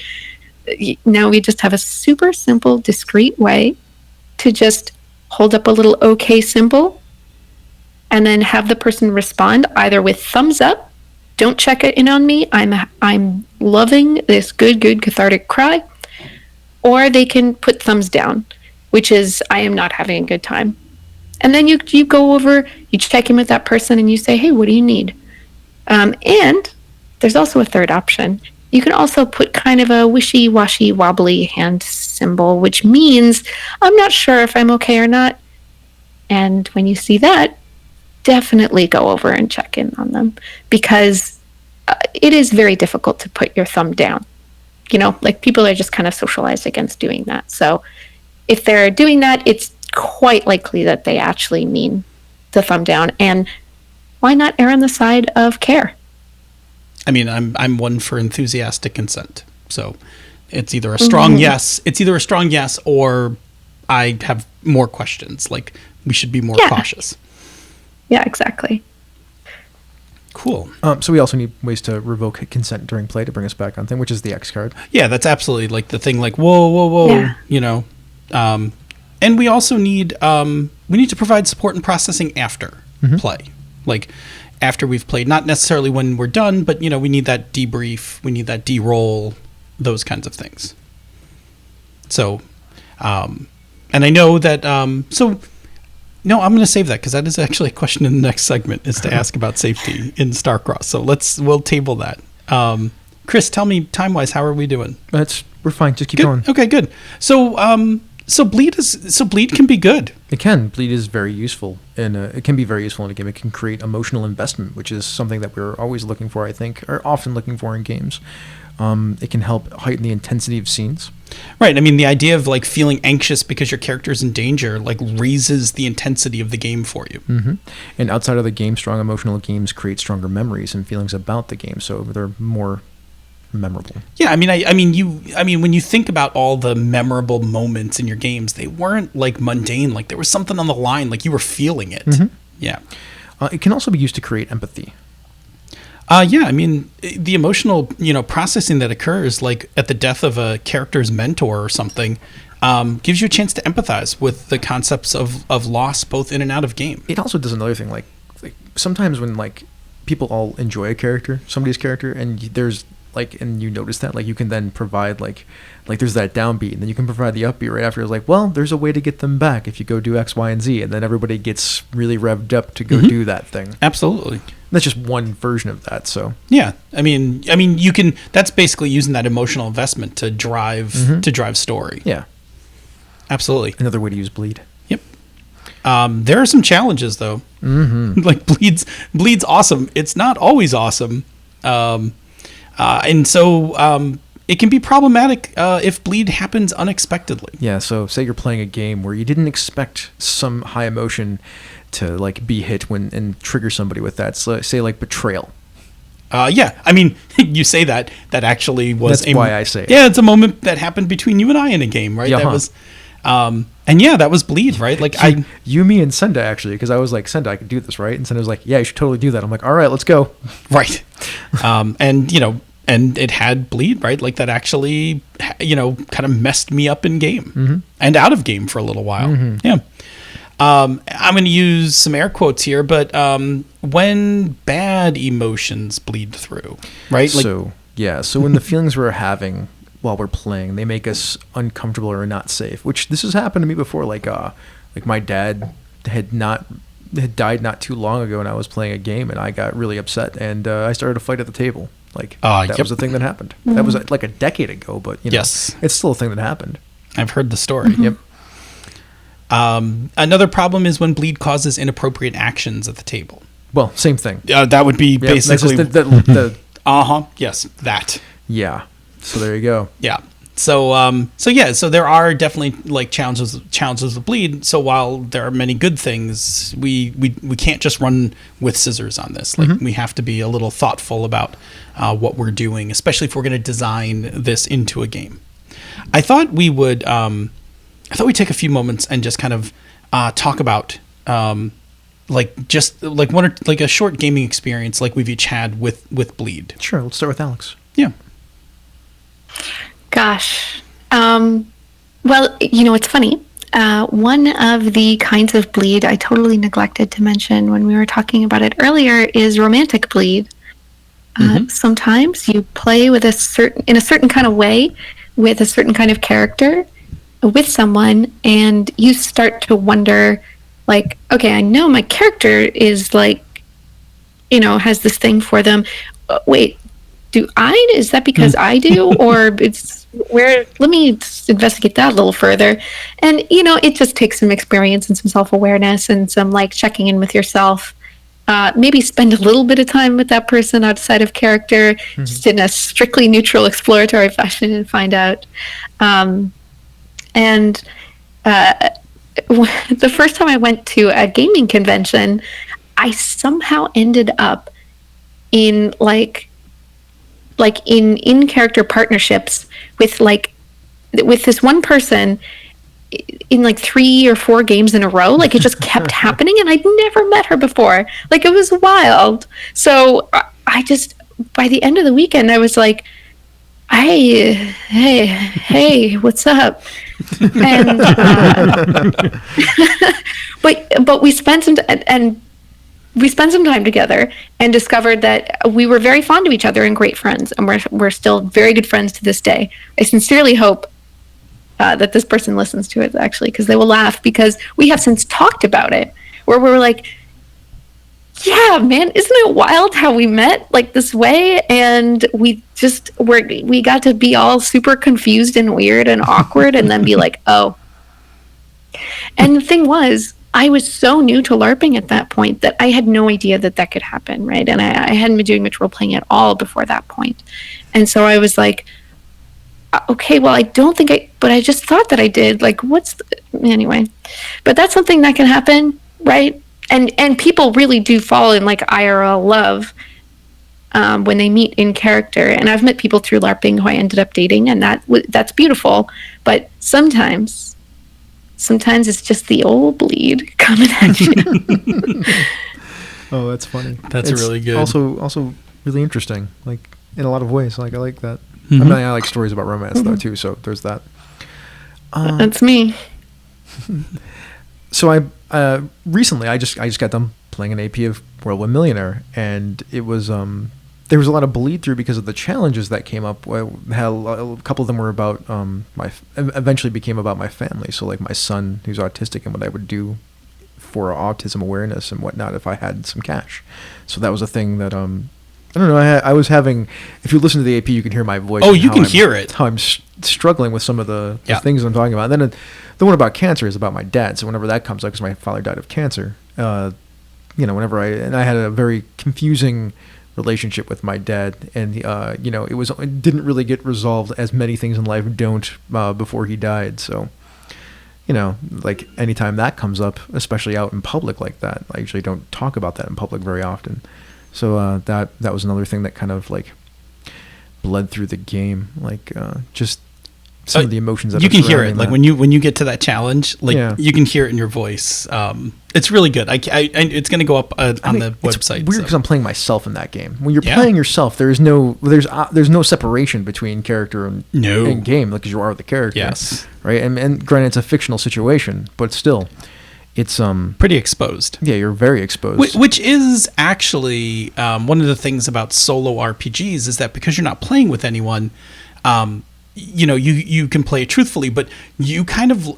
E: Now we just have a super simple, discreet way to just hold up a little okay symbol and then have the person respond either with thumbs up, don't check it in on me, I'm loving this good cathartic cry, or they can put thumbs down, which is I am not having a good time. And then you go over, you check in with that person and you say, hey, what do you need? And there's also a third option. You can also put kind of a wishy-washy wobbly hand symbol, which means I'm not sure if I'm okay or not. And when you see that, definitely go over and check in on them, because it is very difficult to put your thumb down. Like people are just kind of socialized against doing that. So if they're doing that, it's quite likely that they actually mean the thumb down. And why not err on the side of care?
C: I mean, I'm one for enthusiastic consent. So it's either a strong yes. It's either a strong yes, or I have more questions. Like we should be more cautious.
E: Yeah, exactly.
C: Cool.
B: So we also need ways to revoke consent during play to bring us back on thing, which is the X card.
C: Yeah, that's absolutely like the thing. Like whoa,
E: yeah.
C: And we also need to provide support and processing after play, like after we've played. Not necessarily when we're done, but we need that debrief. We need that de-roll, those kinds of things. So, and I know that No, I'm going to save that because that is actually a question in the next segment, is to ask about safety in Starcross. So we'll table that. Chris, tell me time-wise, how are we doing?
B: We're fine. Just keep
C: good.
B: going.
C: Okay, good. So bleed can be good.
B: It can. Bleed is very useful, and it can be very useful in a game. It can create emotional investment, which is something that we're always looking for, I think, or often looking for in games. It can help heighten the intensity of scenes.
C: Right. I mean, the idea of like feeling anxious because your character's in danger like raises the intensity of the game for you.
B: Mm-hmm. And outside of the game, strong emotional games create stronger memories and feelings about the game, so they're more memorable.
C: Yeah, I mean, when you think about all the memorable moments in your games, they weren't like mundane. Like there was something on the line. Like you were feeling it.
B: Mm-hmm.
C: Yeah.
B: It can also be used to create empathy.
C: Yeah, I mean, the emotional, processing that occurs like at the death of a character's mentor or something gives you a chance to empathize with the concepts of loss, both in and out of game.
B: It also does another thing, like sometimes when like people all enjoy a character, somebody's character, and there's like, and you notice that, like you can then provide like there's that downbeat, and then you can provide the upbeat right after. It's like, well, there's a way to get them back if you go do X, Y, and Z, and then everybody gets really revved up to go do that thing.
C: Absolutely.
B: That's just one version of that. So
C: yeah, I mean, you can. That's basically using that emotional investment to drive story.
B: Yeah,
C: absolutely.
B: Another way to use bleed.
C: Yep. There are some challenges though.
B: Mm-hmm.
C: Like bleed's awesome. It's not always awesome. And so it can be problematic if bleed happens unexpectedly.
B: Yeah, so say you're playing a game where you didn't expect some high emotion to like be hit and trigger somebody with that. So say like betrayal.
C: Yeah, I mean, you say that actually was.
B: That's why I say it.
C: Yeah, it's a moment that happened between you and I in a game, right?
B: Uh-huh.
C: That was, and yeah, that was bleed, right? Like
B: you, me, and Senda actually, because I was like, Senda, I could do this, right? And Senda was like, yeah, you should totally do that. I'm like, all right, let's go.
C: Right. And it had bleed, right? Like that actually, kind of messed me up in game and out of game for a little while. Mm-hmm. Yeah. I'm going to use some air quotes here, but when bad emotions bleed through, right?
B: So when the feelings we're having while we're playing, they make us uncomfortable or not safe, which this has happened to me before. Like my dad had died not too long ago, and I was playing a game, and I got really upset, and I started a fight at the table. Like that was the thing that happened. Mm-hmm. That was like a decade ago, but
C: yes,
B: it's still a thing that happened.
C: I've heard the story.
B: Mm-hmm. Yep.
C: Another problem is when bleed causes inappropriate actions at the table.
B: Well, same thing.
C: That would be
B: That's
C: basically
B: just the
C: yes, that.
B: yeah. So there you go.
C: Yeah. So there are definitely like challenges with bleed. So while there are many good things, we can't just run with scissors on this. Like we have to be a little thoughtful about what we're doing, especially if we're going to design this into a game. I thought we'd take a few moments and just kind of talk about like a short gaming experience like we've each had with bleed.
B: Sure. Let's start with Alex.
C: Yeah.
E: Gosh. Well, it's funny. One of the kinds of bleed I totally neglected to mention when we were talking about it earlier is romantic bleed. Sometimes you play with in a certain kind of way with a certain kind of character with someone, and you start to wonder, like, okay, I know my character is like, has this thing for them. Wait, is that because I do, or let me investigate that a little further. And, it just takes some experience and some self-awareness and some like checking in with yourself. Maybe spend a little bit of time with that person outside of character, just in a strictly neutral exploratory fashion, and find out. The first time I went to a gaming convention, I somehow ended up in in character partnerships with this one person in like 3 or 4 games in a row. Like, it just kept happening, and I'd never met her before. Like, it was wild. So I just, by the end of the weekend, I was like, hey, what's up? And but we spent some time together and discovered that we were very fond of each other and great friends, and we're still very good friends to this day. I sincerely hope that this person listens to it, actually, because they will laugh, because we have since talked about it, where we're like, yeah, man, isn't it wild how we met like this way, and we got to be all super confused and weird and awkward, and then be like, oh. And the thing was, I was so new to LARPing at that point that I had no idea that could happen, right? And I hadn't been doing much role playing at all before that point. And so I was like, okay, well, I don't think but I just thought that I did. Like, anyway. But that's something that can happen, right? And people really do fall in like IRL love when they meet in character. And I've met people through LARPing who I ended up dating, and that's beautiful. But sometimes it's just the old bleed coming at you.
B: Oh, that's funny.
C: It's really good.
B: Also really interesting, like in a lot of ways. Like, I like that. I mean, I like stories about romance though too. So there's that.
E: That's me.
B: So I recently I just got done playing an AP of Whirlwind Millionaire, and it was there was a lot of bleed through because of the challenges that came up. A couple of them were about eventually became about my family. So like my son, who's autistic, and what I would do for autism awareness and whatnot if I had some cash. So that was a thing that I don't know. I was having. If you listen to the AP, you can hear my voice.
C: Oh, you can hear it.
B: How I'm struggling with some of the things I'm talking about. And then the one about cancer is about my dad. So whenever that comes up, because my father died of cancer, whenever I had a very confusing relationship with my dad, and it didn't really get resolved, as many things in life don't before he died. So, like anytime that comes up, especially out in public like that, I usually don't talk about that in public very often. So that was another thing that kind of like bled through the game, like just some of the emotions that
C: you can hear it. Like when you get to that challenge, like you can hear it in your voice. It's really good. It's going to go up on the website.
B: It's weird because I'm playing myself in that game. When you're playing yourself, there's no separation between character and game, because you are the character.
C: Yes,
B: right. And granted, it's a fictional situation, but still. It's
C: pretty exposed.
B: Yeah, you're very exposed.
C: Which is actually one of the things about solo RPGs, is that because you're not playing with anyone, you can play it truthfully, but you kind of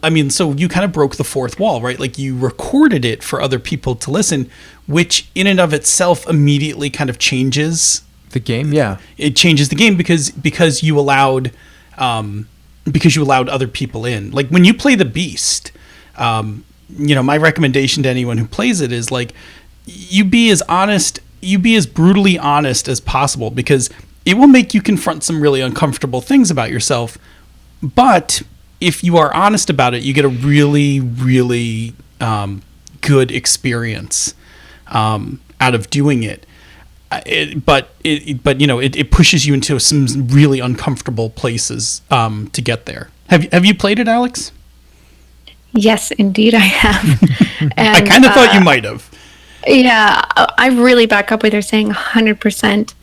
C: broke the fourth wall, right? Like, you recorded it for other people to listen, which in and of itself immediately kind of changes
B: the game. Yeah,
C: it changes the game because you allowed other people in. Like when you play the Beast. My recommendation to anyone who plays it is like, you be as brutally honest as possible, because it will make you confront some really uncomfortable things about yourself. But if you are honest about it, you get a really, really good experience out of doing it. But it pushes you into some really uncomfortable places to get there. Have you played it, Alex?
E: Yes, indeed I have. And,
C: I kind of thought you might have.
E: Yeah, I really back up what they're saying 100%.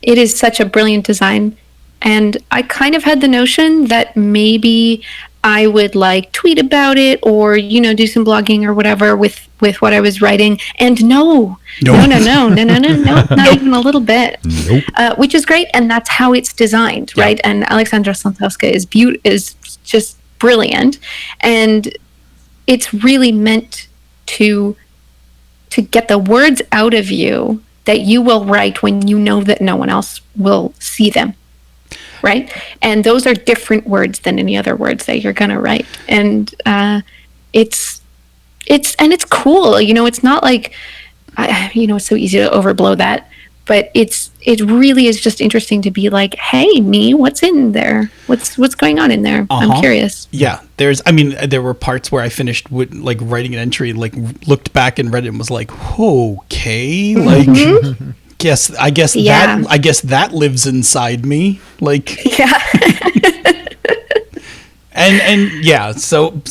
E: It is such a brilliant design. And I kind of had the notion that maybe I would like tweet about it or, do some blogging or whatever with what I was writing. And no, not even a little bit.
D: Nope.
E: Which is great. And that's how it's designed, right? And Alexandra Santowska is just brilliant. And it's really meant to get the words out of you that you will write when you know that no one else will see them. Right? And those are different words than any other words that you're going to write. And it's cool. It's not like, it's so easy to overblow that, but it really is just interesting to be like, hey, me, what's in there? What's going on in there? I'm curious.
C: Yeah. There were parts where I finished with like writing an entry, like looked back and read it and was like, okay, like, I guess that lives inside me. Like,
E: yeah.
C: and yeah, so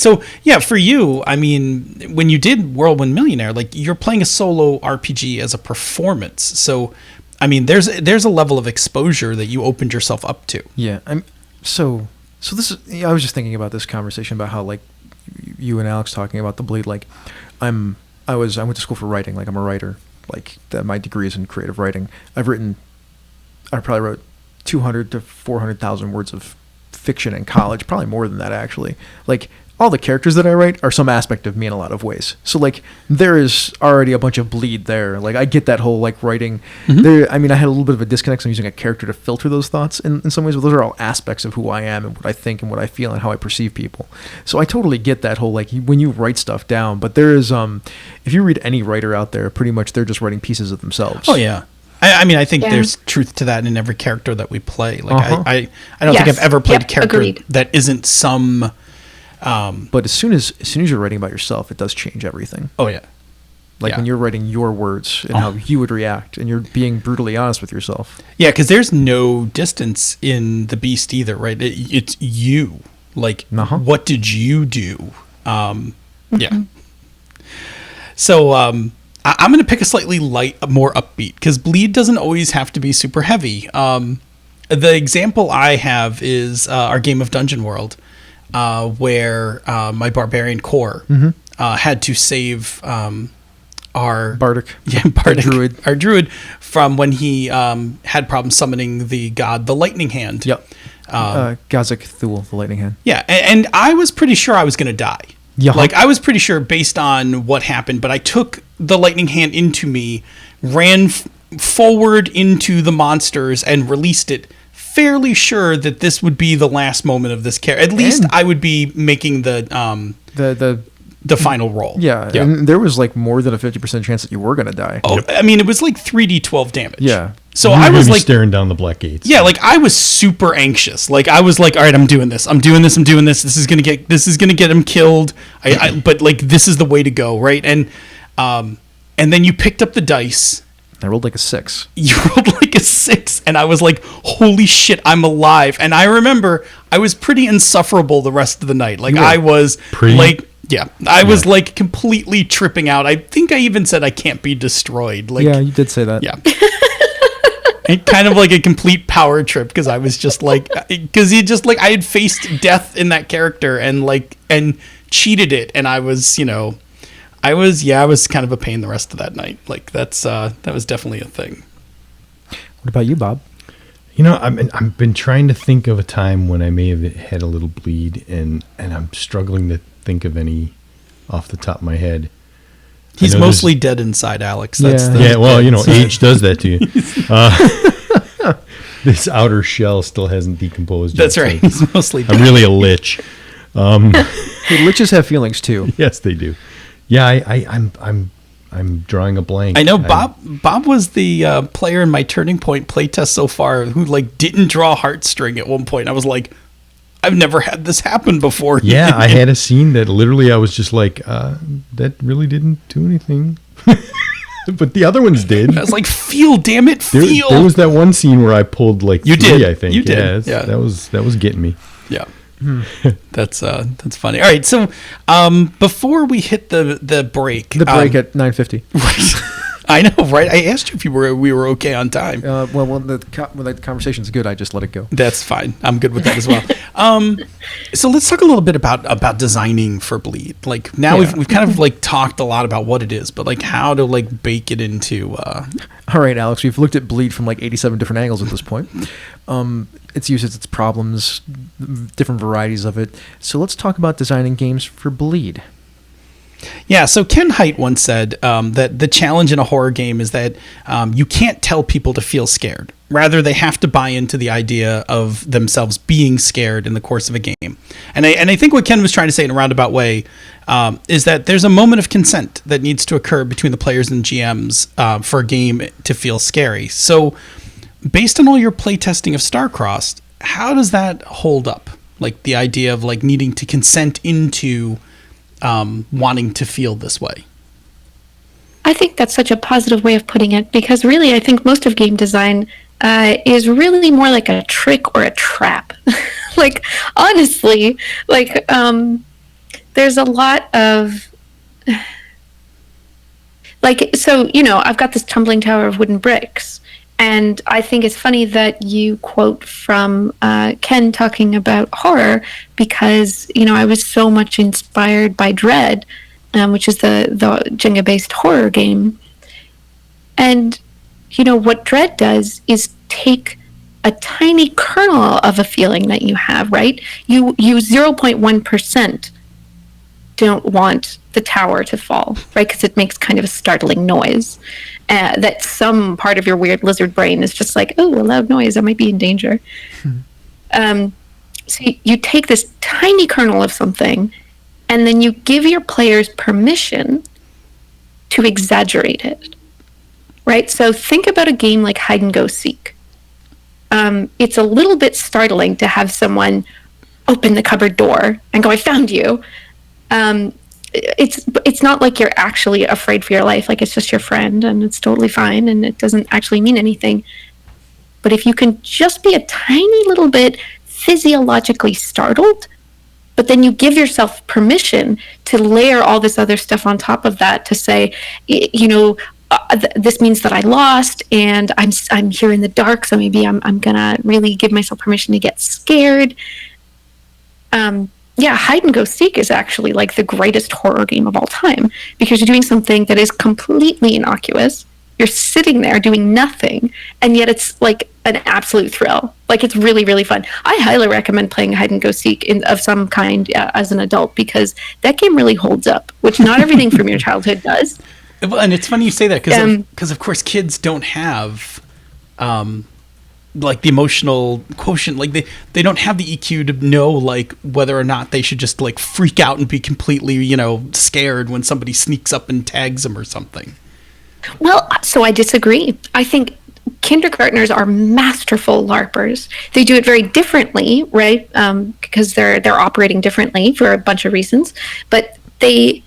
C: yeah, for you, when you did Whirlwind Millionaire, like you're playing a solo RPG as a performance. So, there's a level of exposure that you opened yourself up to.
B: Yeah. So this is, I was just thinking about this conversation about how like you and Alex talking about the bleed. Like I went to school for writing. Like I'm a writer. Like my degree is in creative writing. I probably wrote 200 to 400,000 words of fiction in college, probably more than that actually. Like all the characters that I write are some aspect of me in a lot of ways. So like there is already a bunch of bleed there. Like I get that whole like writing there. I had a little bit of a disconnect. So I'm using a character to filter those thoughts in some ways, but those are all aspects of who I am and what I think and what I feel and how I perceive people. So I totally get that whole, like when you write stuff down, but there is, if you read any writer out there, pretty much they're just writing pieces of themselves.
C: Oh yeah. I think there's truth to that in every character that we play. Like I don't think I've ever played a character that isn't some.
B: But as soon as you're writing about yourself, it does change everything.
C: Oh yeah.
B: Like when you're writing your words and how you would react, and you're being brutally honest with yourself.
C: Yeah, because there's no distance in the beast either, right? It's you. Like, what did you do? Yeah. So I'm going to pick a slightly more upbeat, because bleed doesn't always have to be super heavy. The example I have is our game of Dungeon World, where my barbarian core had to save our
B: Bardic,
C: our druid from when he had problems summoning the god, the Lightning Hand.
B: Yep. Gazak Thul, the Lightning Hand.
C: Yeah, and I was pretty sure I was going to die.
B: Yeah.
C: Like I was pretty sure based on what happened, but I took the Lightning Hand into me, ran forward into the monsters, and released it. Fairly sure that this would be the last moment of this character. At least I would be making the final roll.
B: Yeah, and there was like more than a 50% chance that you were going to die.
C: Oh, yep. It was like 3d12 damage.
B: Yeah.
C: So I was like
D: staring down the black gates.
C: Yeah, like I was super anxious. Like I was like, all right, I'm doing this. This is gonna get him killed. But like this is the way to go, right? And then you picked up the dice.
B: I rolled like a 6.
C: You rolled like a 6, and I was like, holy shit, I'm alive. And I remember I was pretty insufferable the rest of the night. Like I was I was like completely tripping out. I think I even said I can't be destroyed. Like,
B: yeah, you did say that.
C: Yeah. And kind of like a complete power trip, because I was just like, because I had faced death in that character and cheated it, and I was, I was kind of a pain the rest of that night. Like that was definitely a thing.
B: What about you, Bob?
D: I've been trying to think of a time when I may have had a little bleed, and I'm struggling to think of any off the top of my head.
C: He's mostly dead inside, Alex.
D: Age does that to you. This outer shell still hasn't decomposed.
C: That's right. He's mostly dead.
D: I'm really a lich.
B: Hey, liches have feelings too.
D: Yes, they do. Yeah, I'm drawing a blank.
C: I know Bob was the player in my Turning Point playtest so far who like didn't draw heartstring at one point. I was like, I've never had this happen before.
D: Yeah, I had a scene that literally I was just like, that really didn't do anything. But the other ones did.
C: I was like, feel, damn it, feel.
D: There was that one scene where I pulled like
C: you
D: three,
C: did.
D: I think.
C: You did.
D: Yeah, that was getting me.
C: Yeah. That's funny. All right, so before we hit the break,
B: The break at 9:50.
C: right? I know, right? I asked you if we were okay on time.
B: When the conversation's good, I just let it go.
C: That's fine. I'm good with that as well. So let's talk a little bit about designing for Bleed. Like now we've kind of like talked a lot about what it is, but like how to like bake it into.
B: All right, Alex, we've looked at Bleed from like 87 different angles at this point. Its uses, its problems, different varieties of it. So let's talk about designing games for Bleed.
C: Yeah, so Ken Hite once said that the challenge in a horror game is that you can't tell people to feel scared. Rather, they have to buy into the idea of themselves being scared in the course of a game. And I think what Ken was trying to say in a roundabout way is that there's a moment of consent that needs to occur between the players and GMs for a game to feel scary. So based on all your playtesting of Starcrossed, how does that hold up? Like the idea of like needing to consent into wanting to feel this way.
E: I think that's such a positive way of putting it, because really I think most of game design is really more like a trick or a trap. Like, honestly, like there's a lot of like, so, you know, I've got this tumbling tower of wooden bricks, and I think it's funny that you quote from Ken talking about horror, because, you know, I was so much inspired by Dread, which is the Jenga-based horror game. And, you know, what Dread does is take a tiny kernel of a feeling that you have, right? You 0.1% don't want the tower to fall, right? Because it makes kind of a startling noise. That some part of your weird lizard brain is just like, oh, a loud noise, I might be in danger. So you take this tiny kernel of something, and then you give your players permission to exaggerate it, right? So think about a game like Hide and Go Seek. It's a little bit startling to have someone open the cupboard door and go, I found you. It's not like you're actually afraid for your life. Like, it's just your friend, and it's totally fine, and it doesn't actually mean anything. But if you can just be a tiny little bit physiologically startled, but then you give yourself permission to layer all this other stuff on top of that, to say, you know, this means that I lost, and I'm here in the dark, so maybe I'm gonna really give myself permission to get scared. Yeah, Hide and Go Seek is actually like the greatest horror game of all time, because you're doing something that is completely innocuous. You're sitting there doing nothing, and yet it's like an absolute thrill. Like, it's really, really fun. I highly recommend playing Hide and Go Seek of some kind as an adult, because that game really holds up, which not everything from your childhood does.
C: Well, and it's funny you say that, because of course kids don't have like the emotional quotient. Like they don't have the EQ to know like whether or not they should just like freak out and be completely, you know, scared when somebody sneaks up and tags them or something.
E: Well, so I disagree. I think kindergartners are masterful LARPers. They do it very differently, right? Because they're operating differently for a bunch of reasons, but they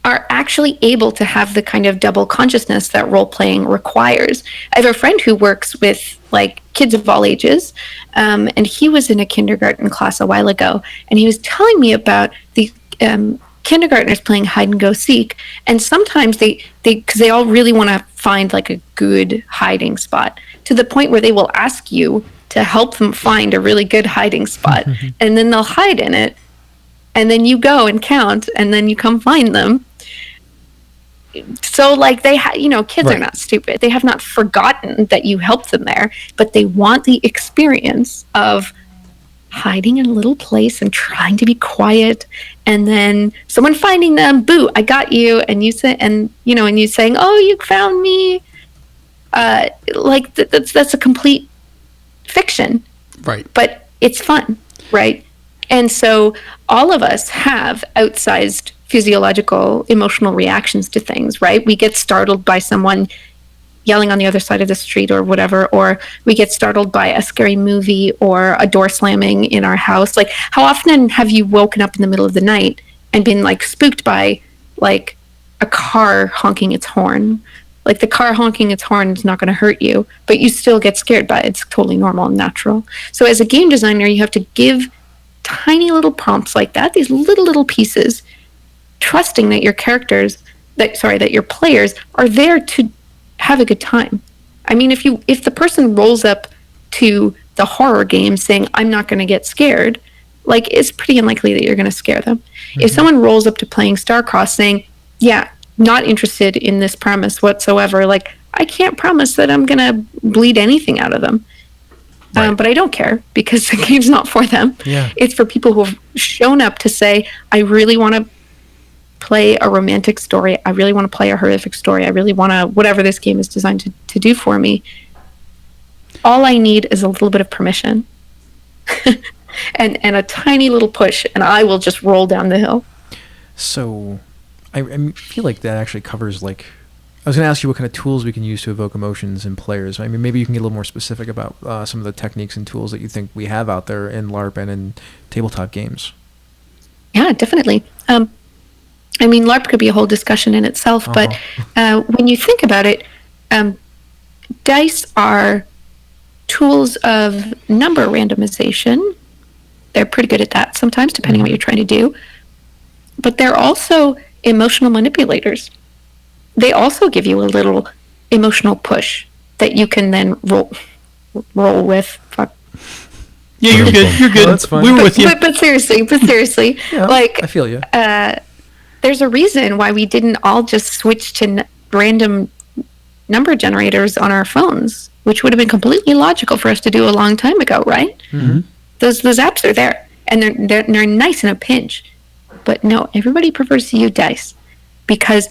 E: are actually able to have the kind of double consciousness that role-playing requires. I have a friend who works with like kids of all ages, and he was in a kindergarten class a while ago, and he was telling me about the kindergartners playing Hide and Go Seek, and sometimes because they all really want to find like a good hiding spot, to the point where they will ask you to help them find a really good hiding spot, and then they'll hide in it, and then you go and count, and then you come find them. So like kids
B: Right.
E: are not stupid. They have not forgotten that you helped them there, but they want the experience of hiding in a little place and trying to be quiet, and then someone finding them, boo, I got you, and you say, and you saying, oh, you found me. Like that's a complete fiction,
C: Right.
E: but it's fun, right? And so all of us have outsized physiological, emotional reactions to things, right? We get startled by someone yelling on the other side of the street or whatever, or we get startled by a scary movie or a door slamming in our house. Like, how often have you woken up in the middle of the night and been like spooked by like a car honking its horn? Like, the car honking its horn is not going to hurt you, but you still get scared by it. It's totally normal and natural. So as a game designer, you have to give tiny little prompts like that, these little pieces, trusting that your players are there to have a good time. I mean, if the person rolls up to the horror game saying, I'm not going to get scared, like, it's pretty unlikely that you're going to scare them. Mm-hmm. If someone rolls up to playing Starcross saying, yeah, not interested in this premise whatsoever, like, I can't promise that I'm going to bleed anything out of them. Right. But I don't care, because the game's not for them.
B: Yeah.
E: It's for people who have shown up to say, I really want to play a romantic story. I really want to play a horrific story. I really want to, whatever this game is designed to do for me. All I need is a little bit of permission and a tiny little push, and I will just roll down the hill.
B: So I feel like that actually covers, like, I was going to ask you what kind of tools we can use to evoke emotions in players. I mean, maybe you can get a little more specific about some of the techniques and tools that you think we have out there in LARP and in tabletop games.
E: Yeah, definitely. I mean, LARP could be a whole discussion in itself, but when you think about it, dice are tools of number randomization. They're pretty good at that sometimes, depending on what you're trying to do. But they're also emotional manipulators. They also give you a little emotional push that you can then roll with. Fuck.
C: Yeah, you're good. You're good.
B: No, that's fine.
C: We were with you.
E: But seriously,
B: Yeah,
E: like,
B: I feel you.
E: There's a reason why we didn't all just switch to random number generators on our phones, which would have been completely logical for us to do a long time ago, right?
B: Mm-hmm.
E: Those apps are there, and they're nice in a pinch. But no, everybody prefers to use dice, because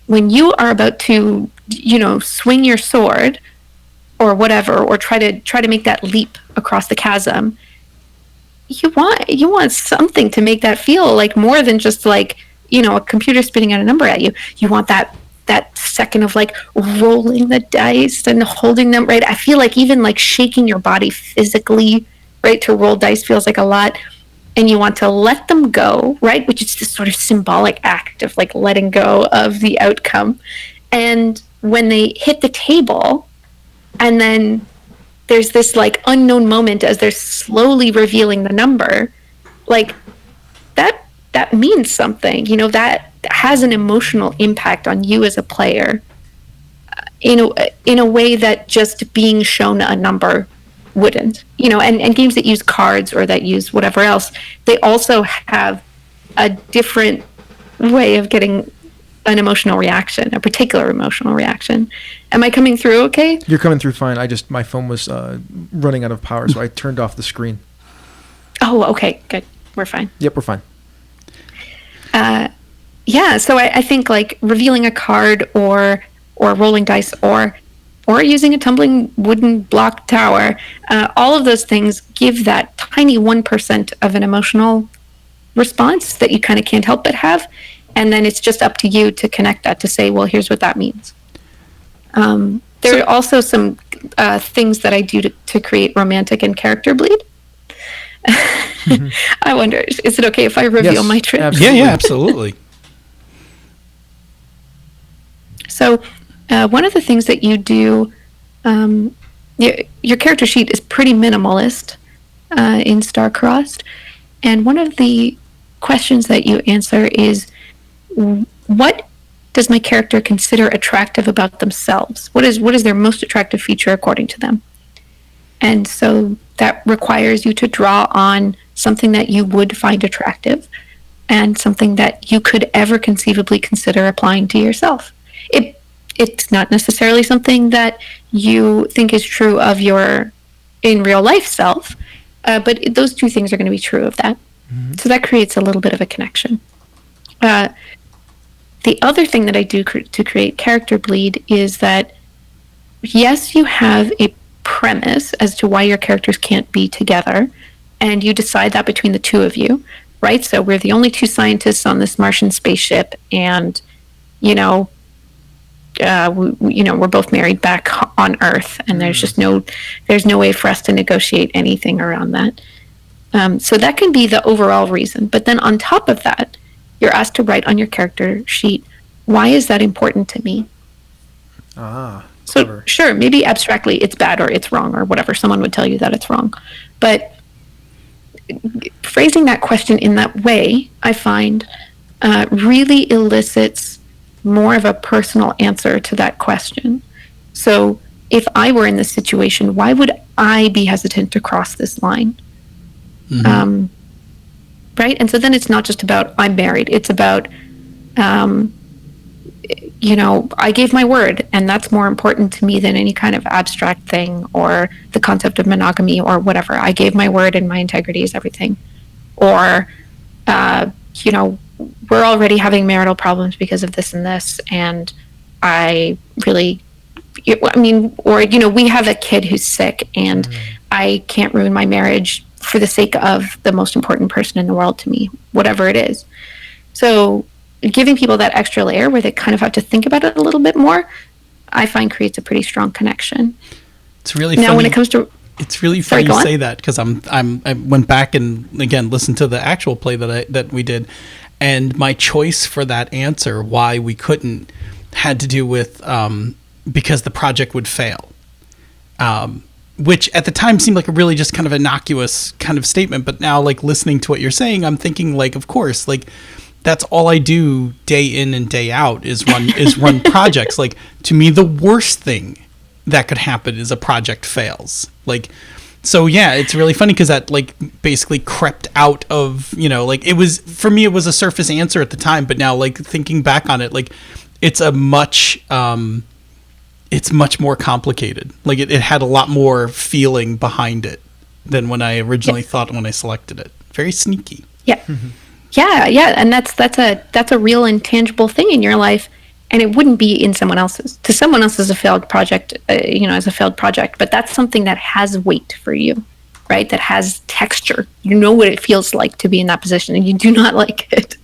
E: when you are about to, swing your sword or whatever, or try to make that leap across the chasm, you want something to make that feel like more than just like, a computer spitting out a number at you. You want that second of like rolling the dice and holding them, right? I feel like even like shaking your body physically, right, to roll dice feels like a lot. And you want to let them go, right? Which is this sort of symbolic act of like letting go of the outcome. And when they hit the table, and then there's this like unknown moment as they're slowly revealing the number, like that means something, that has an emotional impact on you as a player in a way that just being shown a number wouldn't, and games that use cards or that use whatever else, they also have a different way of getting an emotional reaction, a particular emotional reaction. Am I coming through okay?
B: You're coming through fine. My phone was running out of power, so I turned off the screen.
E: Oh, okay, good. We're fine.
B: Yep, we're fine.
E: Yeah, so I think like revealing a card or rolling dice or using a tumbling wooden block tower, all of those things give that tiny 1% of an emotional response that you kind of can't help but have. And then it's just up to you to connect that, to say, well, here's what that means. There are also some things that I do to create romantic and character bleed. Mm-hmm. I wonder, is it okay if I reveal my trick?
B: Absolutely.
C: Yeah, absolutely.
E: So one of the things that you do, your character sheet is pretty minimalist in Starcrossed, and one of the questions that you answer is, what does my character consider attractive about themselves? What is their most attractive feature according to them? And so that requires you to draw on something that you would find attractive and something that you could ever conceivably consider applying to yourself. It's not necessarily something that you think is true of your in real life self, but those two things are going to be true of that. Mm-hmm. So that creates a little bit of a connection. The other thing that I do to create character bleed is that, yes, you have a premise as to why your characters can't be together, and you decide that between the two of you, right? So we're the only two scientists on this Martian spaceship, and we're both married back on Earth, and there's no way for us to negotiate anything around that. So that can be the overall reason. But then on top of that, you're asked to write on your character sheet, why is that important to me? So clever. Sure, maybe abstractly it's bad or it's wrong or whatever. Someone would tell you that it's wrong. But phrasing that question in that way, I find, really elicits more of a personal answer to that question. So if I were in this situation, why would I be hesitant to cross this line? Mm-hmm. Right? And so then it's not just about I'm married. It's about, I gave my word, and that's more important to me than any kind of abstract thing or the concept of monogamy or whatever. I gave my word, and my integrity is everything. Or, we're already having marital problems because of this and this, and we have a kid who's sick, and I can't ruin my marriage for the sake of the most important person in the world to me, whatever it is. So giving people that extra layer where they kind of have to think about it a little bit more, I find creates a pretty strong connection.
C: It's really funny.
E: Now, when it comes to...
C: It's really funny you say that, because I went back and, again, listened to the actual play that we did, and my choice for that answer, why we couldn't, had to do with because the project would fail. Which at the time seemed like a really just kind of innocuous kind of statement. But now, like, listening to what you're saying, I'm thinking, like, of course, like, that's all I do day in and day out is run projects. Like, to me, the worst thing that could happen is a project fails. Like, so yeah, it's really funny because that, like, basically crept out of, like, it was, for me, it was a surface answer at the time. But now, like, thinking back on it, like, it's much more complicated. Like, it had a lot more feeling behind it than when I originally thought when I selected it. Very sneaky.
E: Yeah. Mm-hmm. Yeah. And that's a real intangible thing in your life, and it wouldn't be in someone else's. To someone else is a failed project, as a failed project, but that's something that has weight for you, right? That has texture. You know what it feels like to be in that position, and you do not like it.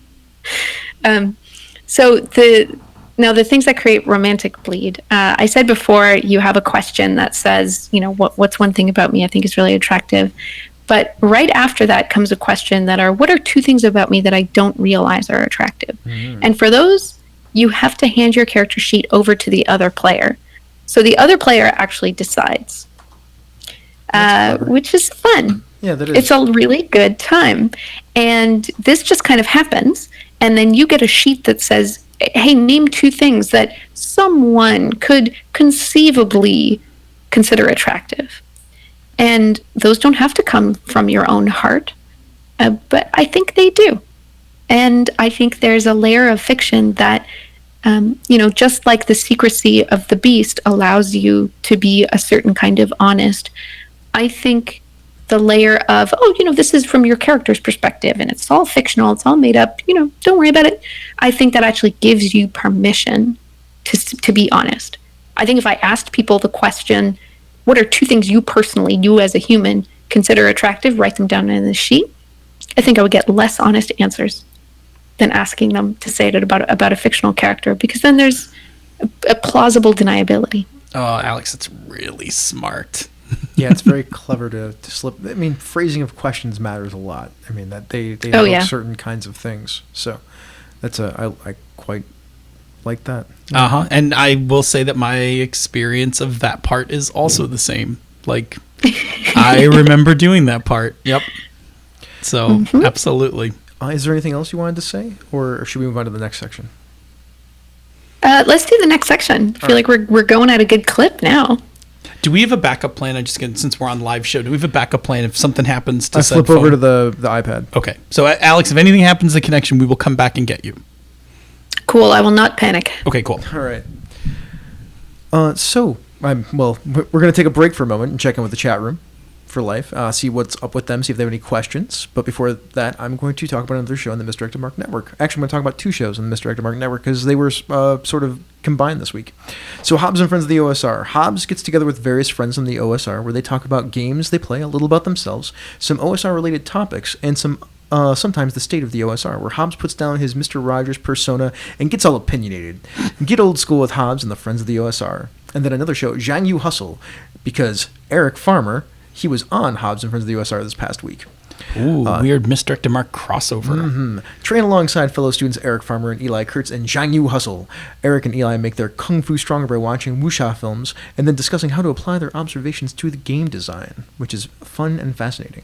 E: Now, the things that create romantic bleed, I said before, you have a question that says, what's one thing about me I think is really attractive? But right after that comes a question that are, what are two things about me that I don't realize are attractive? Mm-hmm. And for those, you have to hand your character sheet over to the other player. So the other player actually decides, which is fun.
B: Yeah, that is.
E: It's a really good time. And this just kind of happens. And then you get a sheet that says, hey, name two things that someone could conceivably consider attractive. And those don't have to come from your own heart, but I think they do. And I think there's a layer of fiction that, just like the secrecy of the beast allows you to be a certain kind of honest, I think the layer of, this is from your character's perspective and it's all fictional, it's all made up, don't worry about it. I think that actually gives you permission to be honest. I think if I asked people the question, what are two things you personally, you as a human, consider attractive, write them down in the sheet, I think I would get less honest answers than asking them to say it about a fictional character, because then there's a plausible deniability.
C: Oh, Alex, that's really smart.
B: Yeah, it's very clever to slip. I mean, phrasing of questions matters a lot. I mean, that they evoke certain kinds of things. So that's I quite like that.
C: Yeah. And I will say that my experience of that part is also the same. Like, I remember doing that part. Yep. So absolutely.
B: Is there anything else you wanted to say, or should we move on to the next section?
E: Let's do the next section. I feel like we're going at a good clip now.
C: Do we have a backup plan? Since we're on live show, do we have a backup plan if something happens to
B: flip over to the iPad?
C: Okay. So, Alex, if anything happens to the connection, we will come back and get you.
E: Cool. I will not panic.
C: Okay, cool.
B: All right. We're going to take a break for a moment and check in with the chat room. for Life, see what's up with them, see if they have any questions. But before that, I'm going to talk about another show on the Misdirected Mark Network. Actually, I'm going to talk about two shows on the Misdirected Mark Network because they were sort of combined this week. So Hobbs and Friends of the OSR. Hobbs gets together with various friends in the OSR where they talk about games they play, a little about themselves, some OSR-related topics, and sometimes the state of the OSR, where Hobbs puts down his Mr. Rogers persona and gets all opinionated. Get old school with Hobbs and the Friends of the OSR. And then another show, Zhang Yu Hustle, because Eric Farmer, he was on Hobbs and Friends of the OSR this past week.
C: Ooh, weird Misdirected Mark crossover.
B: Train alongside fellow students Eric Farmer and Eli Kurtz and Zhang Yu Hustle. Eric and Eli make their kung fu stronger by watching wuxia films and then discussing how to apply their observations to the game design, which is fun and fascinating.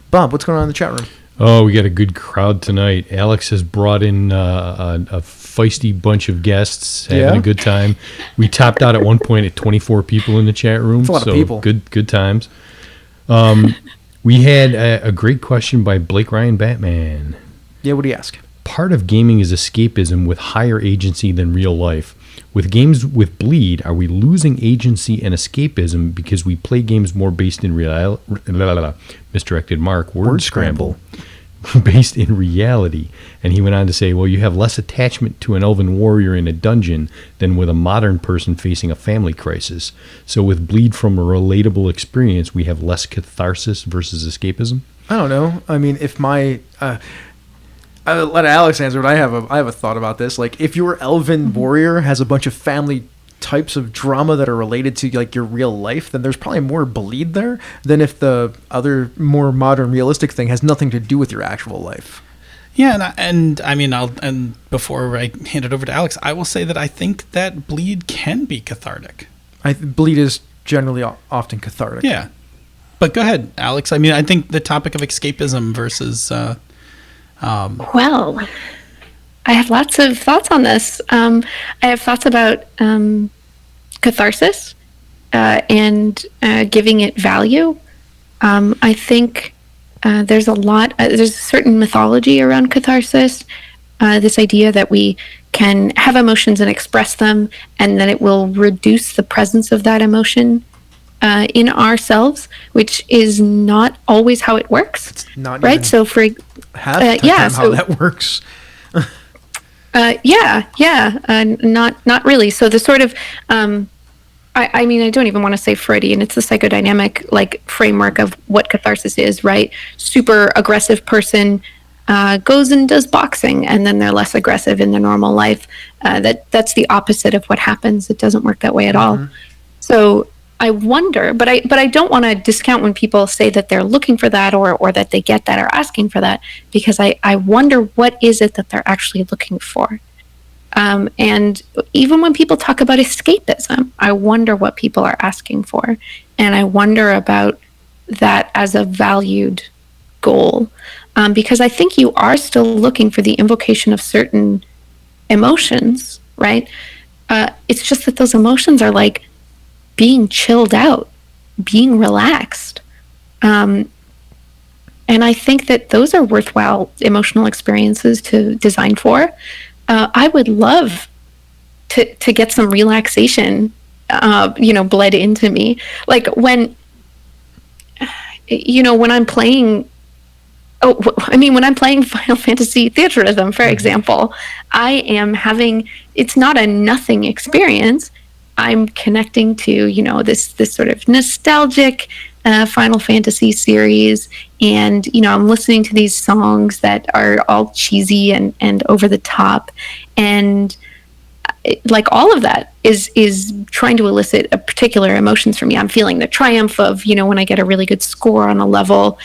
B: Bob, what's going on in the chat room?
D: Oh, we got a good crowd tonight. Alex has brought in a feisty bunch of guests, having a good time. We topped out at one point at 24 people in the chat room.
B: That's a lot of people.
D: Good times. We had a great question by Blake Ryan Batman.
B: Yeah, what do you ask?
D: Part of gaming is escapism with higher agency than real life. With games with Bleed, are we losing agency and escapism because we play games more based in Misdirected Mark, word scramble, based in reality? And he went on to say, well, you have less attachment to an elven warrior in a dungeon than with a modern person facing a family crisis. So with Bleed from a relatable experience, we have less catharsis versus escapism?
B: I don't know. I mean, if my... I'll let Alex answer, but I have a thought about this. Like, if your elven warrior has a bunch of family types of drama that are related to like your real life, then there's probably more bleed there than if the other more modern realistic thing has nothing to do with your actual life.
C: Yeah, and before I hand it over to Alex, I will say that I think that Bleed can be cathartic.
B: Bleed is generally often cathartic.
C: Yeah, but go ahead, Alex. I mean, I think the topic of escapism versus
E: well, I have lots of thoughts on this. I have thoughts about catharsis and giving it value. I think there's a certain mythology around catharsis. This idea that we can have emotions and express them, and then it will reduce the presence of that emotion in ourselves, which is not always how it works.
B: It's not
E: right. So for
B: half the time how that works.
E: Not really. So the sort of I mean, I don't even want to say Freudian. It's the psychodynamic like framework of what catharsis is, right? Super aggressive person goes and does boxing, and then they're less aggressive in their normal life. That's the opposite of what happens. It doesn't work that way at all. So I wonder, but I don't want to discount when people say that they're looking for that or that they get that or asking for that, because I wonder what is it that they're actually looking for. And even when people talk about escapism, I wonder what people are asking for. And I wonder about that as a valued goal. Because I think you are still looking for the invocation of certain emotions, right? It's just that those emotions are like being chilled out, being relaxed. And I think that those are worthwhile emotional experiences to design for. I would love to get some relaxation, bled into me. Like when I'm playing, when I'm playing Final Fantasy Theatrhythm, for example, I am having, it's not a nothing experience. I'm connecting to, this sort of nostalgic Final Fantasy series, and I'm listening to these songs that are all cheesy and over the top, and like all of that is trying to elicit a particular emotions from me. I'm feeling the triumph of when I get a really good score on a level.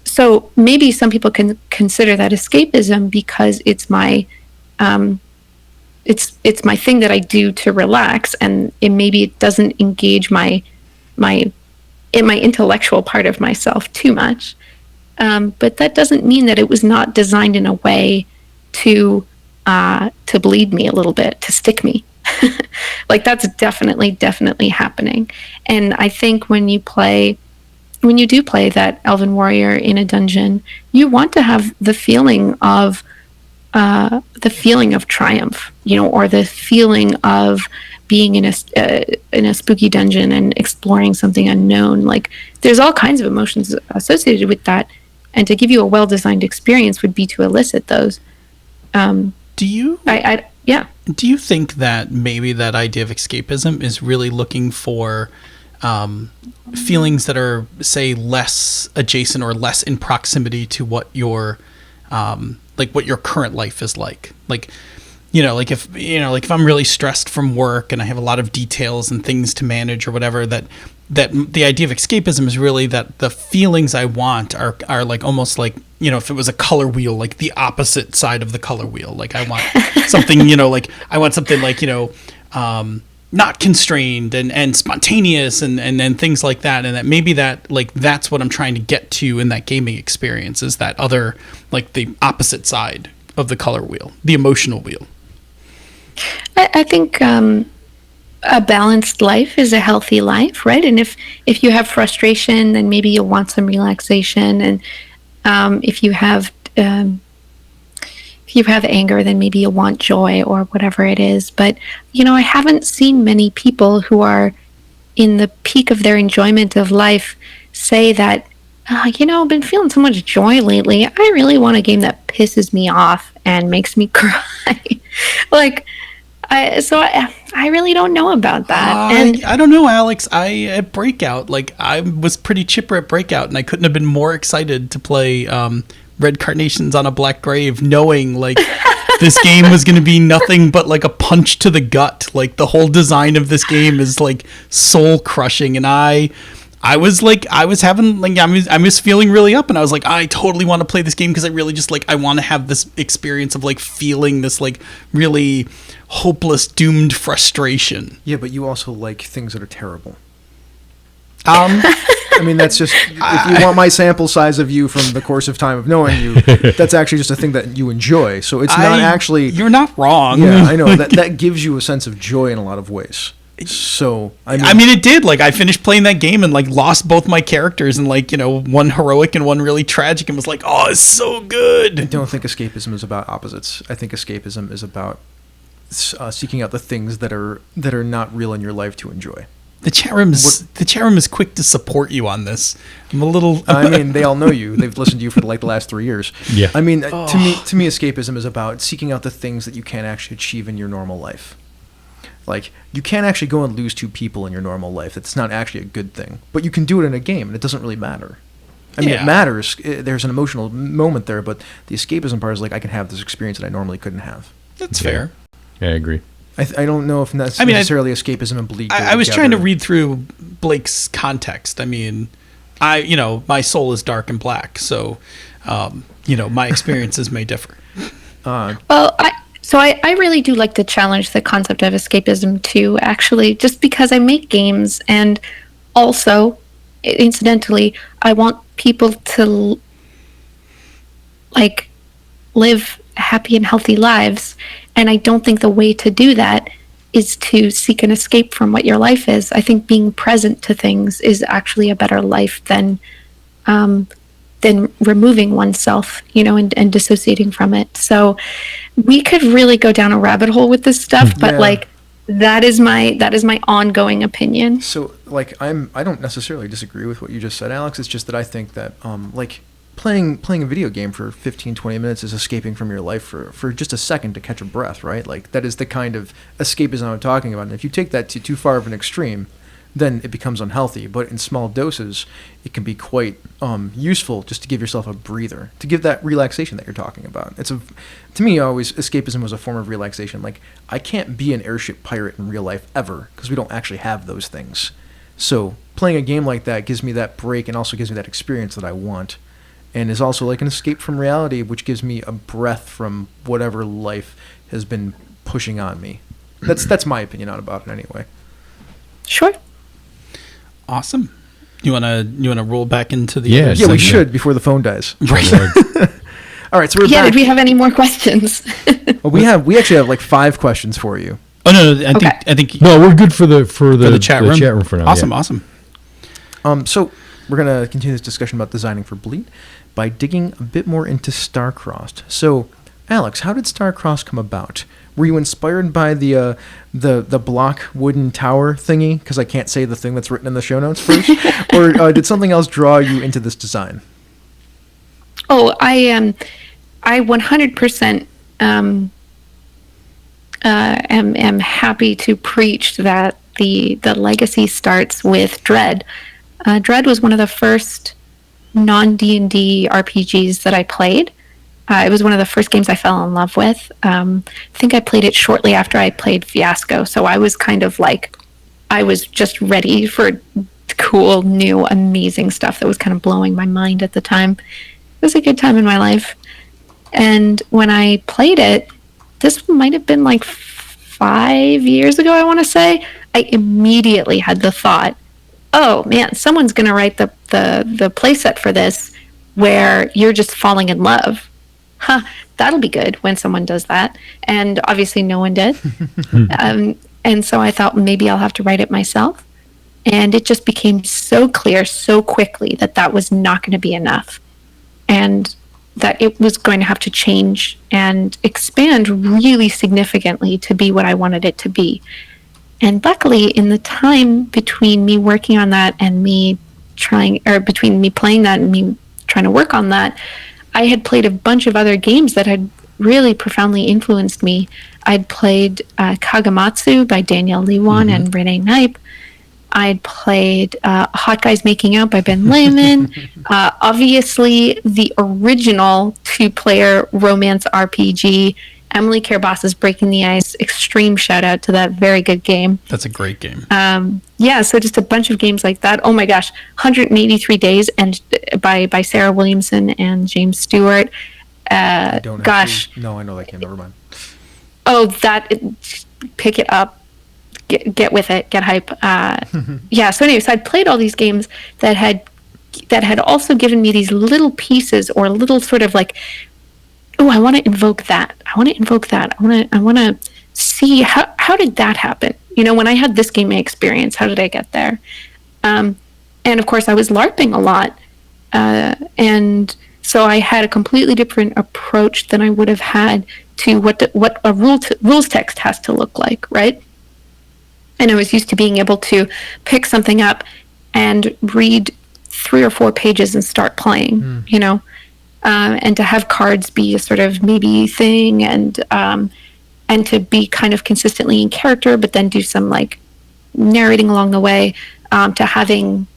E: So maybe some people can consider that escapism because it's my it's my thing that I do to relax, and maybe it doesn't engage my intellectual part of myself too much. But that doesn't mean that it was not designed in a way to bleed me a little bit, to stick me. Like that's definitely happening. And I think when you do play that Elven Warrior in a dungeon, you want to have the feeling of triumph, or the feeling of being in a spooky dungeon and exploring something unknown. Like, there's all kinds of emotions associated with that, and to give you a well-designed experience would be to elicit those.
C: Do you?
E: Yeah.
C: Do you think that maybe that idea of escapism is really looking for feelings that are, say, less adjacent or less in proximity to what your what your current life is like? Like, if I'm really stressed from work and I have a lot of details and things to manage or whatever, that the idea of escapism is really that the feelings I want are like almost like, if it was a color wheel, like the opposite side of the color wheel. Like I want something, not constrained and spontaneous and things like that. And that maybe that's what I'm trying to get to in that gaming experience, is that other, like the opposite side of the color wheel, the emotional wheel.
E: I think a balanced life is a healthy life, right? And if you have frustration, then maybe you'll want some relaxation. And if you have anger, then maybe you'll want joy or whatever it is. But I haven't seen many people who are in the peak of their enjoyment of life say that, I've been feeling so much joy lately. I really want a game that pisses me off and makes me cry. I really don't know about that. And
C: I don't know, Alex. At Breakout, I was pretty chipper at Breakout, and I couldn't have been more excited to play Red Carnations on a Black Grave, knowing this game was going to be nothing but a punch to the gut. The whole design of this game is soul crushing, and I was feeling really up, and I was like, I totally want to play this game because I really just I want to have this experience of feeling this really hopeless, doomed frustration.
B: Yeah, but you also like things that are terrible. I mean, that's just, if you want my sample size of you from the course of time of knowing you, that's actually just a thing that you enjoy. So it's not actually...
C: You're not wrong.
B: Yeah, I know. That gives you a sense of joy in a lot of ways. So,
C: I mean, it did. I finished playing that game and lost both my characters, and one heroic and one really tragic, and was oh, it's so good.
B: I don't think escapism is about opposites. I think escapism is about seeking out the things that are not real in your life to enjoy.
C: The chat room is quick to support you on this. I'm a little.
B: I mean, they all know you. They've listened to you for the last 3 years.
D: Yeah.
B: I mean, to me, escapism is about seeking out the things that you can't actually achieve in your normal life. You can't actually go and lose 2 people in your normal life. It's not actually a good thing. But you can do it in a game, and it doesn't really matter. I mean, it matters. There's an emotional moment there, but the escapism part is I can have this experience that I normally couldn't have.
C: That's fair.
D: Yeah, I agree.
B: I don't know if that's necessarily escapism and Bleak.
C: I was trying to read through Blake's context. I mean, my soul is dark and black, so, my experiences may differ.
E: So I really do like to challenge the concept of escapism too, actually, just because I make games, and also, incidentally, I want people to live happy and healthy lives, and I don't think the way to do that is to seek an escape from what your life is. I think being present to things is actually a better life than removing oneself, and dissociating from it. So we could really go down a rabbit hole with this stuff, but that is my ongoing opinion.
B: So I don't necessarily disagree with what you just said, Alex. It's just that I think that playing a video game for 15-20 minutes is escaping from your life for just a second to catch a breath, right? That is the kind of escapism I'm talking about. And if you take that to too far of an extreme, then it becomes unhealthy. But in small doses, it can be quite useful just to give yourself a breather, to give that relaxation that you're talking about. To me, always escapism was a form of relaxation. I can't be an airship pirate in real life ever because we don't actually have those things. So playing a game like that gives me that break and also gives me that experience that I want, and is also an escape from reality, which gives me a breath from whatever life has been pushing on me. That's my opinion about it anyway.
E: Sure.
C: Awesome. You wanna roll back into the
B: yeah, we should before the phone dies.
C: Right.
B: All right, so we're back.
E: Did we have any more questions?
B: Well, we actually have 5 questions for you.
C: Oh no, I think
D: no, we're good for the
C: chat room
D: for now.
C: Awesome.
B: So we're gonna continue this discussion about designing for Bleed by digging a bit more into Starcrossed. So Alex, how did Starcross come about? Were you inspired by the block wooden tower thingy? Because I can't say the thing that's written in the show notes first. Or did something else draw you into this design?
E: Oh, I 100% am happy to preach that the legacy starts with Dread. Dread was one of the first non-D&D RPGs that I played. It was one of the first games I fell in love with. I think I played it shortly after I played Fiasco, so I was kind of like, I was just ready for cool, new, amazing stuff that was kind of blowing my mind at the time. It was a good time in my life. And when I played it, this might have been like 5 years ago, I want to say, I immediately had the thought, oh man, someone's going to write the playset for this where you're just falling in love. That'll be good when someone does that. And obviously no one did. And so I thought maybe I'll have to write it myself. And it just became so clear so quickly that that was not going to be enough. And that it was going to have to change and expand really significantly to be what I wanted it to be. And luckily, in the time between me working on that and between me playing that and me trying to work on that, I had played a bunch of other games that had really profoundly influenced me. I'd played Kagamatsu by Danielle Lewan and Renee Knipe. I'd played Hot Guys Making Out by Ben Lehman. Obviously, the original 2-player romance RPG, Emily Carabas's Breaking the Ice. Extreme shout out to that very good game.
C: That's a great game.
E: So just a bunch of games like that. Oh my gosh, 183 Days and by Sarah Williamson and James Stewart.
B: I don't no, I know that game. Never mind.
E: Oh, pick it up. Get with it, get hype. So anyway, so I'd played all these games that had also given me these little pieces or little sort of like, oh, I want to invoke that. I want to see how did that happen? You know, when I had this gaming experience, how did I get there? And of course, I was LARPing a lot, and so I had a completely different approach than I would have had to what a rules text has to look like, right? And I was used to being able to pick something up and read 3 or 4 pages and start playing, you know, and to have cards be a sort of maybe thing and to be kind of consistently in character, but then do some like narrating along the way, to having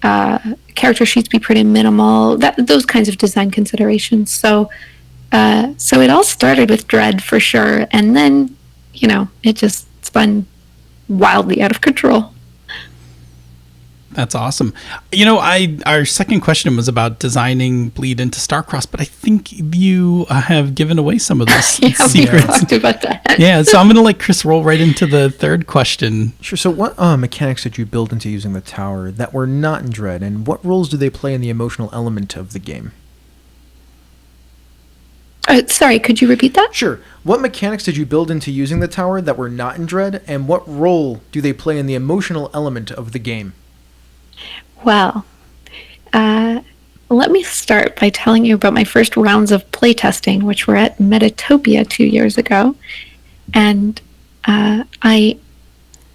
E: character sheets be pretty minimal, those kinds of design considerations. So it all started with Dread for sure. And then, you know, it just spun wildly out of control.
C: That's awesome. You know, our second question was about designing Bleed into Starcross, but I think you have given away some of those secrets.
E: We talked about that.
C: Yeah, so I'm going to let Chris roll right into the third question.
B: Sure. So what mechanics did you build into using the tower that were not in Dread, and what roles do they play in the emotional element of the game?
E: Sorry, could you repeat that?
B: Sure. What mechanics did you build into using the tower that were not in Dread, and what role do they play in the emotional element of the game?
E: Well, let me start by telling you about my first rounds of playtesting, which were at Metatopia 2 years ago. And in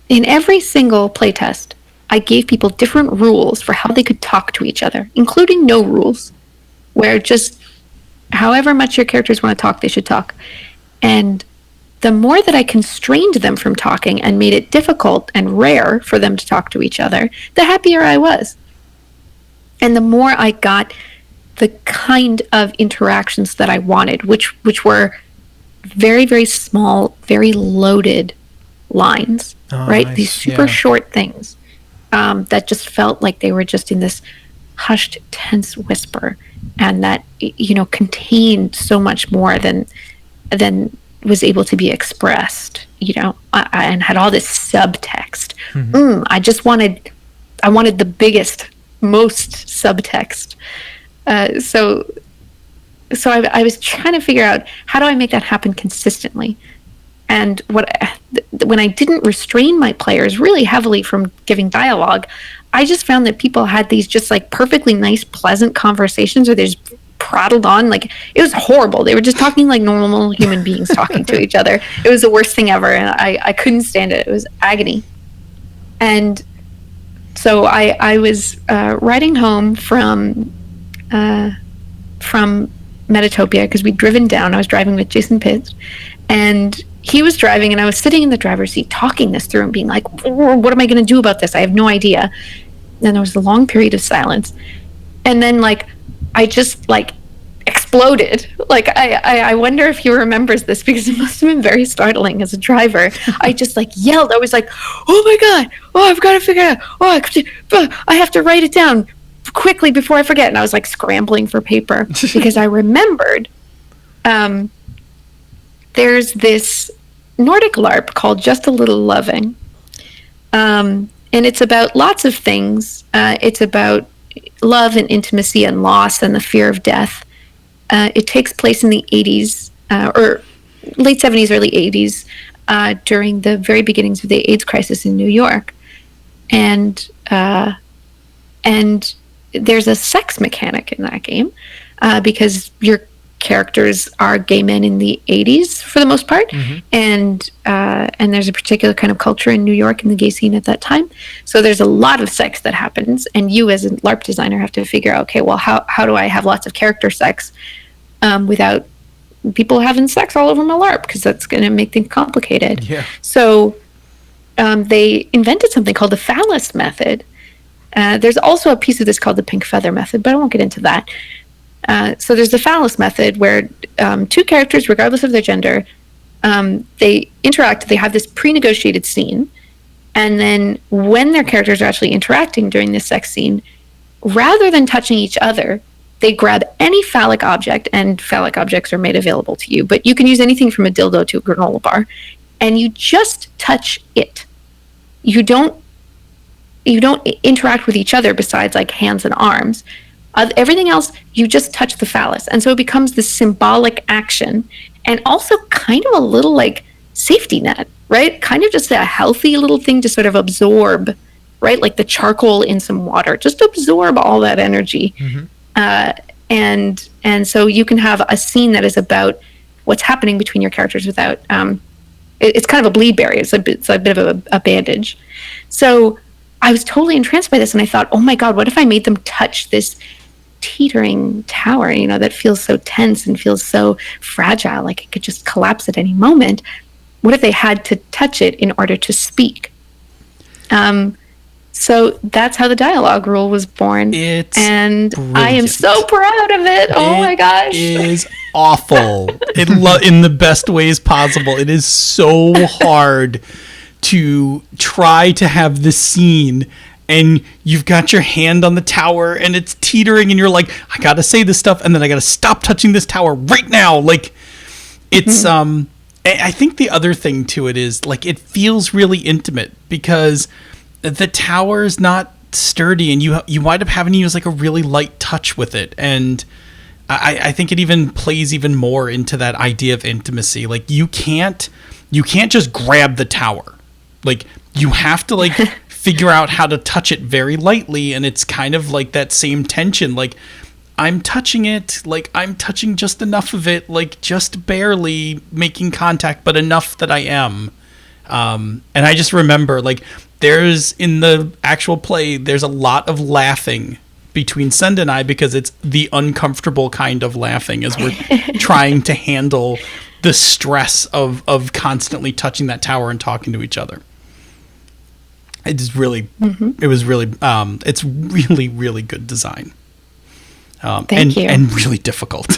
E: every single playtest, I gave people different rules for how they could talk to each other, including no rules, where just however much your characters want to talk, they should talk. And the more that I constrained them from talking and made it difficult and rare for them to talk to each other, the happier I was. And the more I got the kind of interactions that I wanted, which were very, very small, very loaded lines, right?
B: Nice.
E: These super short things that just felt like they were just in this hushed, tense whisper, and that, you know, contained so much more than was able to be expressed, you know, and had all this subtext. I wanted the biggest, most subtext. So I was trying to figure out, how do I make that happen consistently? And when I didn't restrain my players really heavily from giving dialogue, I just found that people had these just like perfectly nice, pleasant conversations, or these prattled on. Like, it was horrible. They were just talking like normal human beings talking to each other. It was the worst thing ever, and I couldn't stand it. It was agony. And so I was riding home from Metatopia, because we'd driven down. I was driving with Jason Pitts, and he was driving, and I was sitting in the driver's seat talking this through and being like, what am I going to do about this? I have no idea. And there was a long period of silence. And then, like, I just, like, exploded. Like, I wonder if he remembers this, because it must have been very startling as a driver. I just, like, yelled. I was like, oh my God, oh, I've got to figure it out. I have to write it down quickly before I forget. And I was, like, scrambling for paper because I remembered there's this Nordic LARP called Just a Little Loving. And it's about lots of things. It's about love and intimacy and loss and the fear of death. It takes place in the 80s, or late 70s, early 80s, during the very beginnings of the AIDS crisis in New York. And there's a sex mechanic in that game, because your characters are gay men in the 80s for the most part. Mm-hmm. And there's a particular kind of culture in New York in the gay scene at that time. So there's a lot of sex that happens, and you as a LARP designer have to figure out, okay, well, how do I have lots of character sex without people having sex all over my LARP, because that's going to make things complicated. Yeah. So they invented something called the phallus method. There's also a piece of this called the pink feather method, but I won't get into that. So there's the phallus method, where two characters, regardless of their gender, they interact. They have this pre-negotiated scene, and then when their characters are actually interacting during this sex scene, rather than touching each other, they grab any phallic object, and phallic objects are made available to you, but you can use anything from a dildo to a granola bar, and you just touch it. You don't interact with each other besides, like, hands and arms. Everything else, you just touch the phallus. And so it becomes this symbolic action, and also kind of a little, like, safety net, right? Kind of just a healthy little thing to sort of absorb, right? Like the charcoal in some water, just absorb all that energy. Mm-hmm. And so you can have a scene that is about what's happening between your characters without, it's kind of a bleed barrier. It's a bit of a bandage. So I was totally entranced by this, and I thought, oh my God, what if I made them touch this teetering tower, that feels so tense and feels so fragile, like it could just collapse at any moment. What if they had to touch it in order to speak? So that's how the dialogue rule was born. And brilliant. I am so proud of it. Oh my gosh.
C: It is awful. In the best ways possible. It is so hard to try to have the scene, and you've got your hand on the tower and it's teetering, and you're like, I gotta say this stuff, and then I gotta stop touching this tower right now. Like, it's I think the other thing to it is, like, it feels really intimate because the tower is not sturdy, and you wind up having to use, like, a really light touch with it. And I think it even plays even more into that idea of intimacy. Like, you can't just grab the tower. Like, you have to, like, figure out how to touch it very lightly, and it's kind of like that same tension. Like, I'm touching it, like, I'm touching just enough of it, like, just barely making contact, but enough that I am. And I just remember, like, in the actual play, there's a lot of laughing between Senda and I, because it's the uncomfortable kind of laughing as we're trying to handle the stress of constantly touching that tower and talking to each other. It's really, it was really, it's really, really good design.
E: Thank you.
C: And really difficult.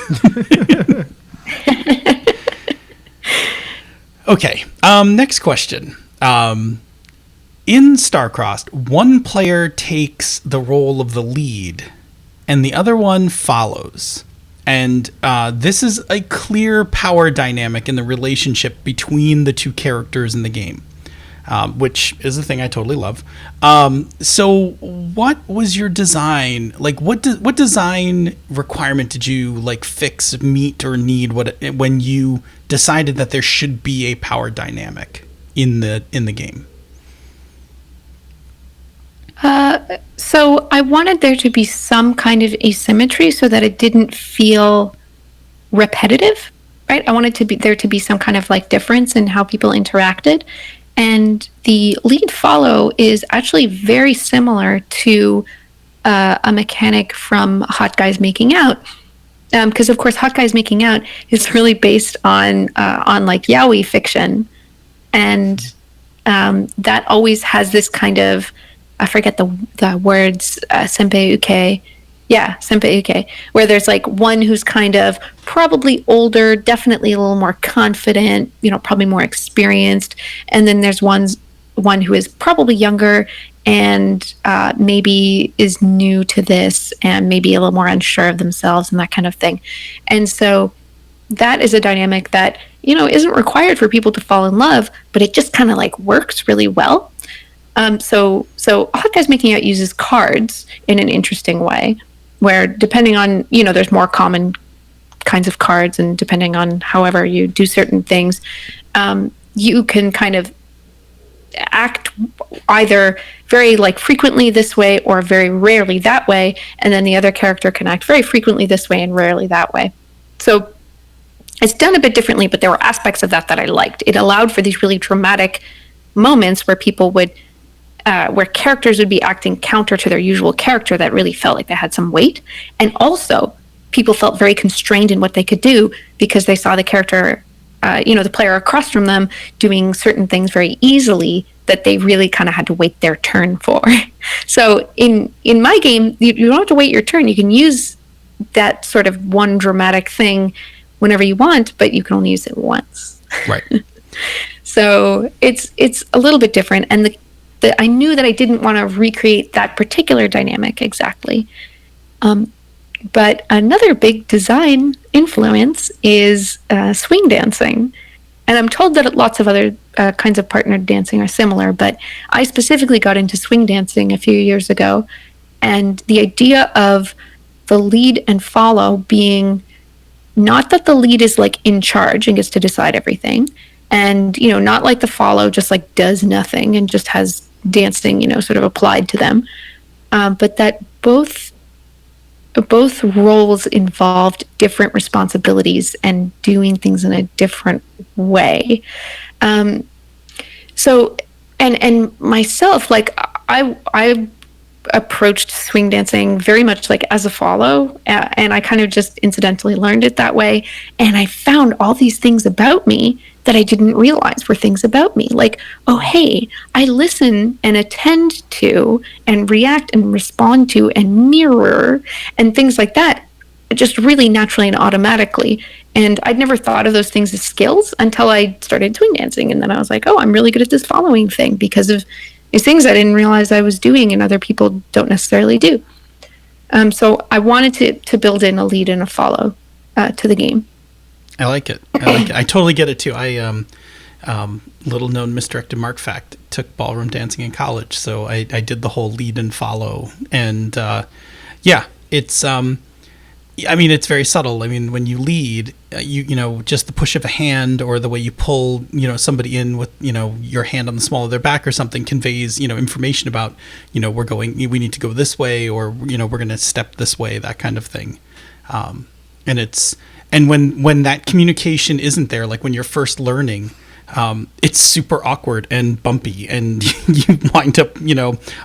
C: Okay. Next question. In Starcrossed, one player takes the role of the lead and the other one follows. And this is a clear power dynamic in the relationship between the two characters in the game, which is a thing I totally love. So what was your design? Like, what design requirement did you, like, fix, meet, or need when you decided that there should be a power dynamic in the game?
E: So I wanted there to be some kind of asymmetry so that it didn't feel repetitive, right? I wanted there to be some kind of like difference in how people interacted. And the lead follow is actually very similar to a mechanic from Hot Guys Making Out. Because of course, Hot Guys Making Out is really based on like yaoi fiction, and that always has this kind of, I forget the words, senpei uke. Yeah, senpei uke, where there's like one who's kind of probably older, definitely a little more confident, probably more experienced, and then there's one who is probably younger and maybe is new to this and maybe a little more unsure of themselves and that kind of thing. And so that is a dynamic that, isn't required for people to fall in love, but it just kind of like works really well. So Hot Guys Making Out uses cards in an interesting way, where depending on, there's more common kinds of cards, and depending on however you do certain things, you can kind of act either very like frequently this way or very rarely that way, and then the other character can act very frequently this way and rarely that way. So it's done a bit differently, but there were aspects of that I liked. It allowed for these really dramatic moments where people would where characters would be acting counter to their usual character that really felt like they had some weight, and also people felt very constrained in what they could do because they saw the character, the player across from them doing certain things very easily that they really kind of had to wait their turn for. So in my game, you don't have to wait your turn. You can use that sort of one dramatic thing whenever you want, but you can only use it once.
C: Right.
E: So it's a little bit different, and I knew that I didn't want to recreate that particular dynamic exactly. But another big design influence is swing dancing. And I'm told that lots of other kinds of partnered dancing are similar, but I specifically got into swing dancing a few years ago. And the idea of the lead and follow being not that the lead is like in charge and gets to decide everything, and, not like the follow just like does nothing and just has dancing, sort of applied to them, but that both roles involved different responsibilities and doing things in a different way. So, and myself, like I approached swing dancing very much like as a follow, and I kind of just incidentally learned it that way. And I found all these things about me that I didn't realize were things about me. Like, oh, hey, I listen and attend to and react and respond to and mirror and things like that, just really naturally and automatically. And I'd never thought of those things as skills until I started swing dancing. And then I was like, oh, I'm really good at this following thing because of these things I didn't realize I was doing and other people don't necessarily do. So I wanted to build in a lead and a follow to the game.
C: I like it. I totally get it too. I little known Misdirected Mark fact, took ballroom dancing in college, so I did the whole lead and follow, and it's it's very subtle. I mean, when you lead, just the push of a hand or the way you pull somebody in with your hand on the small of their back or something conveys information about we need to go this way, or we're going to step this way, that kind of thing. And when that communication isn't there, like when you're first learning, it's super awkward and bumpy, and you wind up,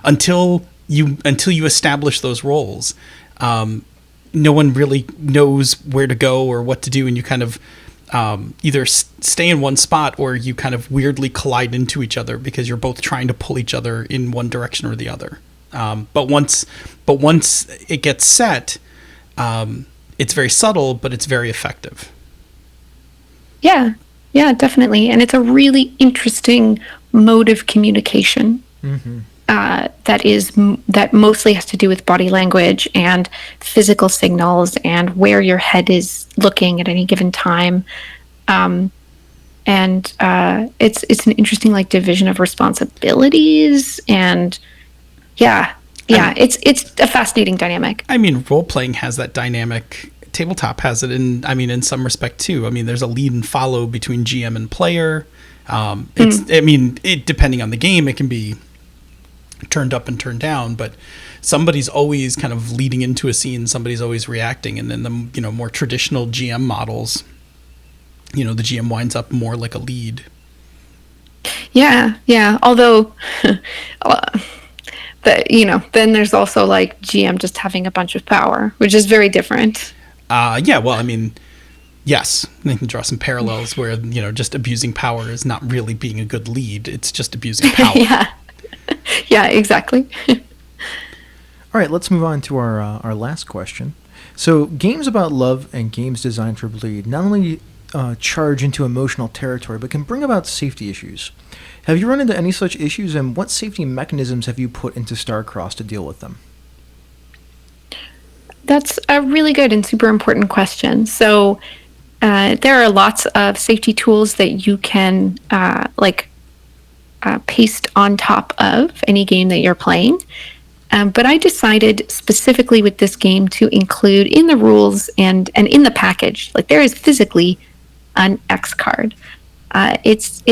C: until you establish those roles, no one really knows where to go or what to do, and you kind of either stay in one spot or you kind of weirdly collide into each other because you're both trying to pull each other in one direction or the other. But once it gets set, it's very subtle, but it's very effective.
E: Yeah, definitely. And it's a really interesting mode of communication. Mm-hmm. That mostly has to do with body language and physical signals and where your head is looking at any given time. It's an interesting like division of responsibilities, and it's a fascinating dynamic. I mean,
C: role playing has that dynamic. Tabletop has it in some respect too. I mean, there's a lead and follow between GM and player. Depending on the game, it can be turned up and turned down, but somebody's always kind of leading into a scene, somebody's always reacting. And then the more traditional GM models, the GM winds up more like a lead.
E: Yeah. Although, then there's also like GM just having a bunch of power, which is very different.
C: Yes, they can draw some parallels where, just abusing power is not really being a good lead. It's just abusing power.
E: Yeah, exactly.
B: All right, let's move on to our last question. So, games about love and games designed for bleed not only charge into emotional territory, but can bring about safety issues. Have you run into any such issues, and what safety mechanisms have you put into Starcross to deal with them?
E: That's a really good and super important question. So, there are lots of safety tools that you can paste on top of any game that you're playing. But I decided specifically with this game to include in the rules and in the package, like there is physically an X card. It's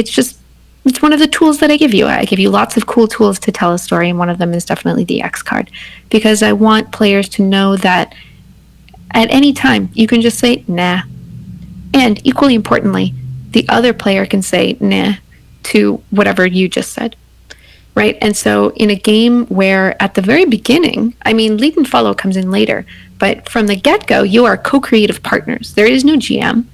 E: one of the tools that I give you. I give you lots of cool tools to tell a story, and one of them is definitely the X card, because I want players to know that at any time you can just say nah, and equally importantly, the other player can say nah to whatever you just said. Right. And so in a game where at the very beginning, lead and follow comes in later, but from the get-go, you are co-creative partners. There is no GM.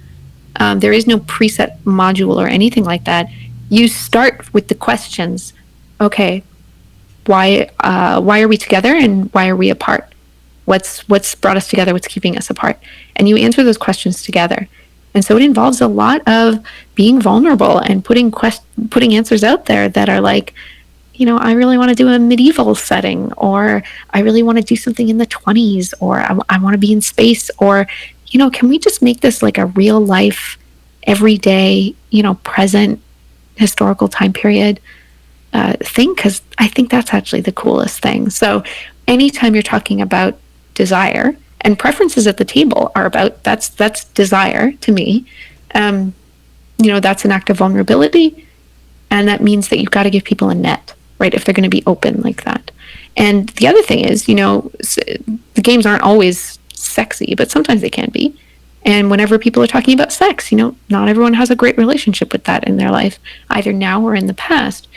E: There is no preset module or anything like that. You start with the questions. Okay, why are we together and why are we apart? What's brought us together? What's keeping us apart? And you answer those questions together. And so it involves a lot of being vulnerable and putting answers out there that are like, I really want to do a medieval setting, or I really want to do something in the 20s, or I want to be in space, or, can we just make this like a real life, everyday, present historical time period thing? Because I think that's actually the coolest thing. So anytime you're talking about desire, and preferences at the table are about, that's desire to me. That's an act of vulnerability. And that means that you've got to give people a net, right? If they're going to be open like that. And the other thing is, the games aren't always sexy, but sometimes they can be. And whenever people are talking about sex, not everyone has a great relationship with that in their life, either now or in the past.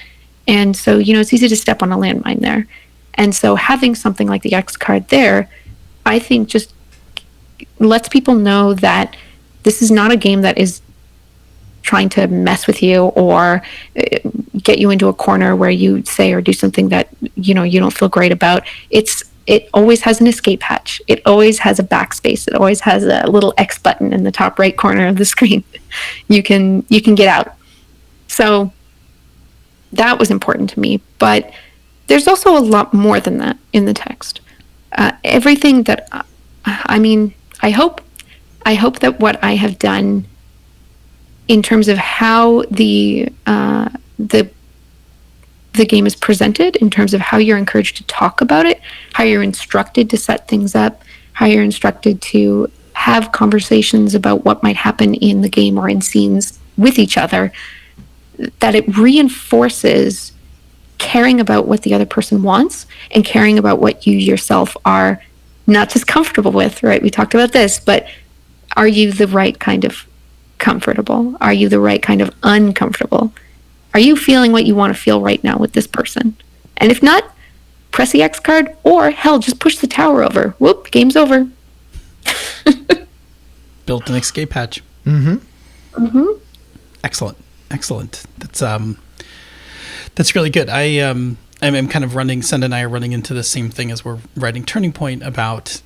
E: And so, it's easy to step on a landmine there. And so having something like the X card there, I think just lets people know that this is not a game that is trying to mess with you or get you into a corner where you say or do something that, you don't feel great about. It always has an escape hatch. It always has a backspace. It always has a little X button in the top right corner of the screen. You can get out. So that was important to me. But there's also a lot more than that in the text. Everything that, I hope that what I have done in terms of how the game is presented, in terms of how you're encouraged to talk about it, how you're instructed to set things up, how you're instructed to have conversations about what might happen in the game or in scenes with each other, that it reinforces caring about what the other person wants and caring about what you yourself are not just comfortable with, right? We talked about this, but are you the right kind of comfortable? Are you the right kind of uncomfortable? Are you feeling what you want to feel right now with this person? And if not, press the X card, or hell, just push the tower over. Whoop, game's over.
C: Built an escape hatch. Excellent. That's really good. I'm kind of running, Send and I are running into the same thing as we're writing Turning Point about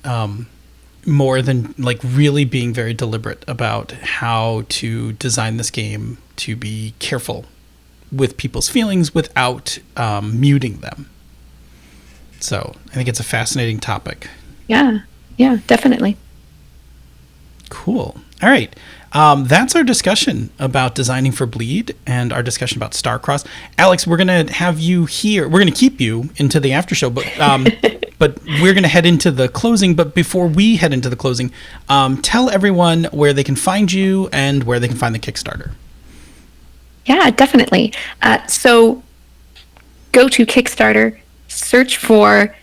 C: more than like really being very deliberate about how to design this game to be careful with people's feelings without muting them. So I think it's a fascinating topic.
E: Yeah, definitely.
C: Cool. All right. That's our discussion about designing for Bleed and our discussion about Starcross. Alex, we're going to have you here. We're going to keep you into the after show, but but we're going to head into the closing. But before we head into the closing, tell everyone where they can find you and where they can find the Kickstarter. Yeah,
E: definitely. So go to Kickstarter, search for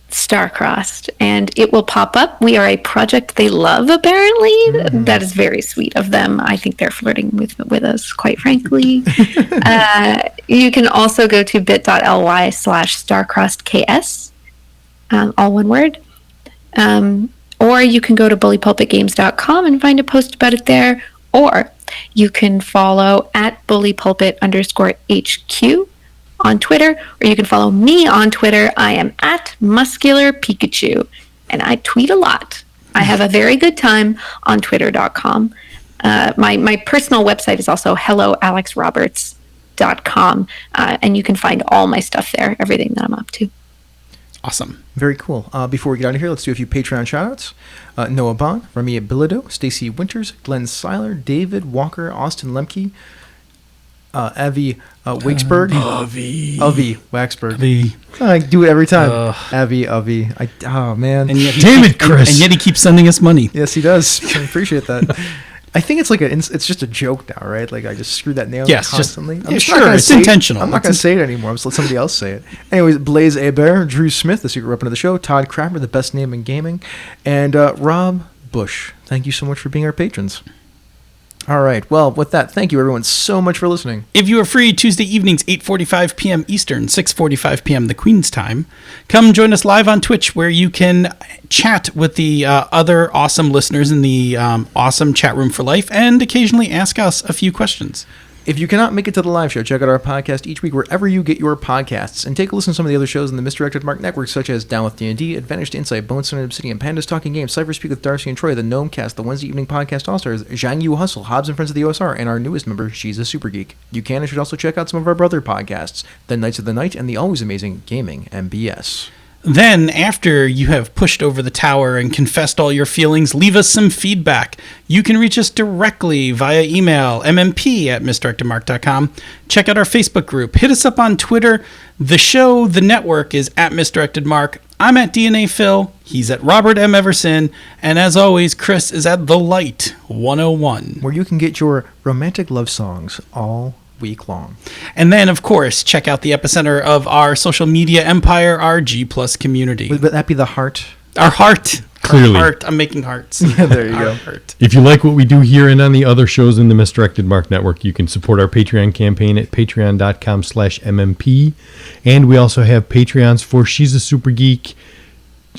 E: Starcrossed and it will pop up. We are a project they love, apparently. That is very sweet of them. I think they're flirting with us, quite frankly. You can also go to bit.ly/StarcrossedKS, all one word. Or you can go to bullypulpitgames.com and find a post about it there. Or you can follow at bullypulpit_HQ on Twitter, or you can follow me on Twitter. I am at Muscular Pikachu, and I tweet a lot. I have a very good time on twitter.com. My personal website is also helloalexroberts.com, and you can find all my stuff there, everything that I'm up to.
C: Awesome.
B: Very cool. Before we get out of here, let's do a few Patreon shoutouts. Noah Bond, Rami Bilodeau, Stacy Winters, Glenn Seiler, David Walker, Austin Lemke, Avi Wigsberg. Avi Waxberg.
C: Avi.
B: I do it every time. Avi. Oh, man.
C: And yet
B: Damn it, Chris.
C: And yet he keeps sending us money.
B: Yes, he does. I appreciate that. I think it's like it's just a joke now, right? Like I just screw that nail constantly.
C: It's intentional.
B: I'm not going to say it anymore. I'm just let somebody else say it. Anyways, Blaze Hebert, Drew Smith, the secret weapon of the show, Todd Crapper, the best name in gaming, and Rob Bush. Thank you so much for being our patrons. All right. Well, with that, thank you everyone so much for listening.
C: If you are free Tuesday evenings, 8:45 p.m. Eastern, 6:45 p.m. the Queen's time, come join us live on Twitch where you can chat with the other awesome listeners in the awesome chat room for life and occasionally ask us a few questions.
B: If you cannot make it to the live show, check out our podcast each week wherever you get your podcasts, and take a listen to some of the other shows in the Misdirected Mark Network, such as Down with D&D, Advantage to Insight, Bone Stone and Obsidian, Pandas Talking Games, Cypher Speak with Darcy and Troy, the Gnome Cast, the Wednesday Evening Podcast All-Stars, Zhang Yu Hustle, Hobbs and Friends of the OSR, and our newest member, She's a Super Geek. You can and should also check out some of our brother podcasts, The Knights of the Night and the always amazing Gaming MBS.
C: Then, after you have pushed over the tower and confessed all your feelings, leave us some feedback. You can reach us directly via email, mmp@misdirectedmark.com. Check out our Facebook group. Hit us up on Twitter. The show, the network, is at Misdirected Mark. I'm at DNA Phil. He's at Robert M. Everson. And as always, Chris is at The Light 101.
B: Where you can get your romantic love songs all week long.
C: And then, of course, check out the epicenter of our social media empire, our G+ community.
B: Would that be the heart?
C: Our heart.
D: Clearly.
C: Our heart. I'm making hearts.
B: Yeah, there you go.
C: Heart.
D: If you like what we do here and on the other shows in the Misdirected Mark Network, you can support our Patreon campaign at patreon.com/MMP. And we also have Patreons for She's a Super Geek,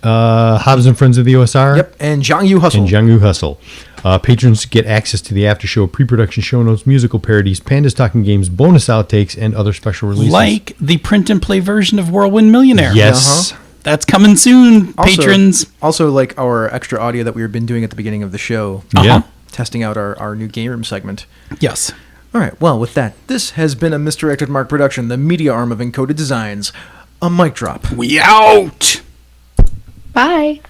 D: Hobbs and Friends of the OSR.
B: Yep, and Zhang Yu Hustle.
D: Patrons get access to the after show, pre-production show notes, musical parodies, Pandas Talking Games, bonus outtakes, and other special releases.
C: Like the print and play version of Whirlwind Millionaire.
D: Yes.
C: That's coming soon, patrons.
B: Also, like our extra audio that we've been doing at the beginning of the show.
D: Yeah.
B: Testing out our new game room segment.
C: Yes.
B: All right, well, with that, this has been a Misdirected Mark production, the media arm of Encoded Designs. A mic drop.
C: We out!
E: Bye.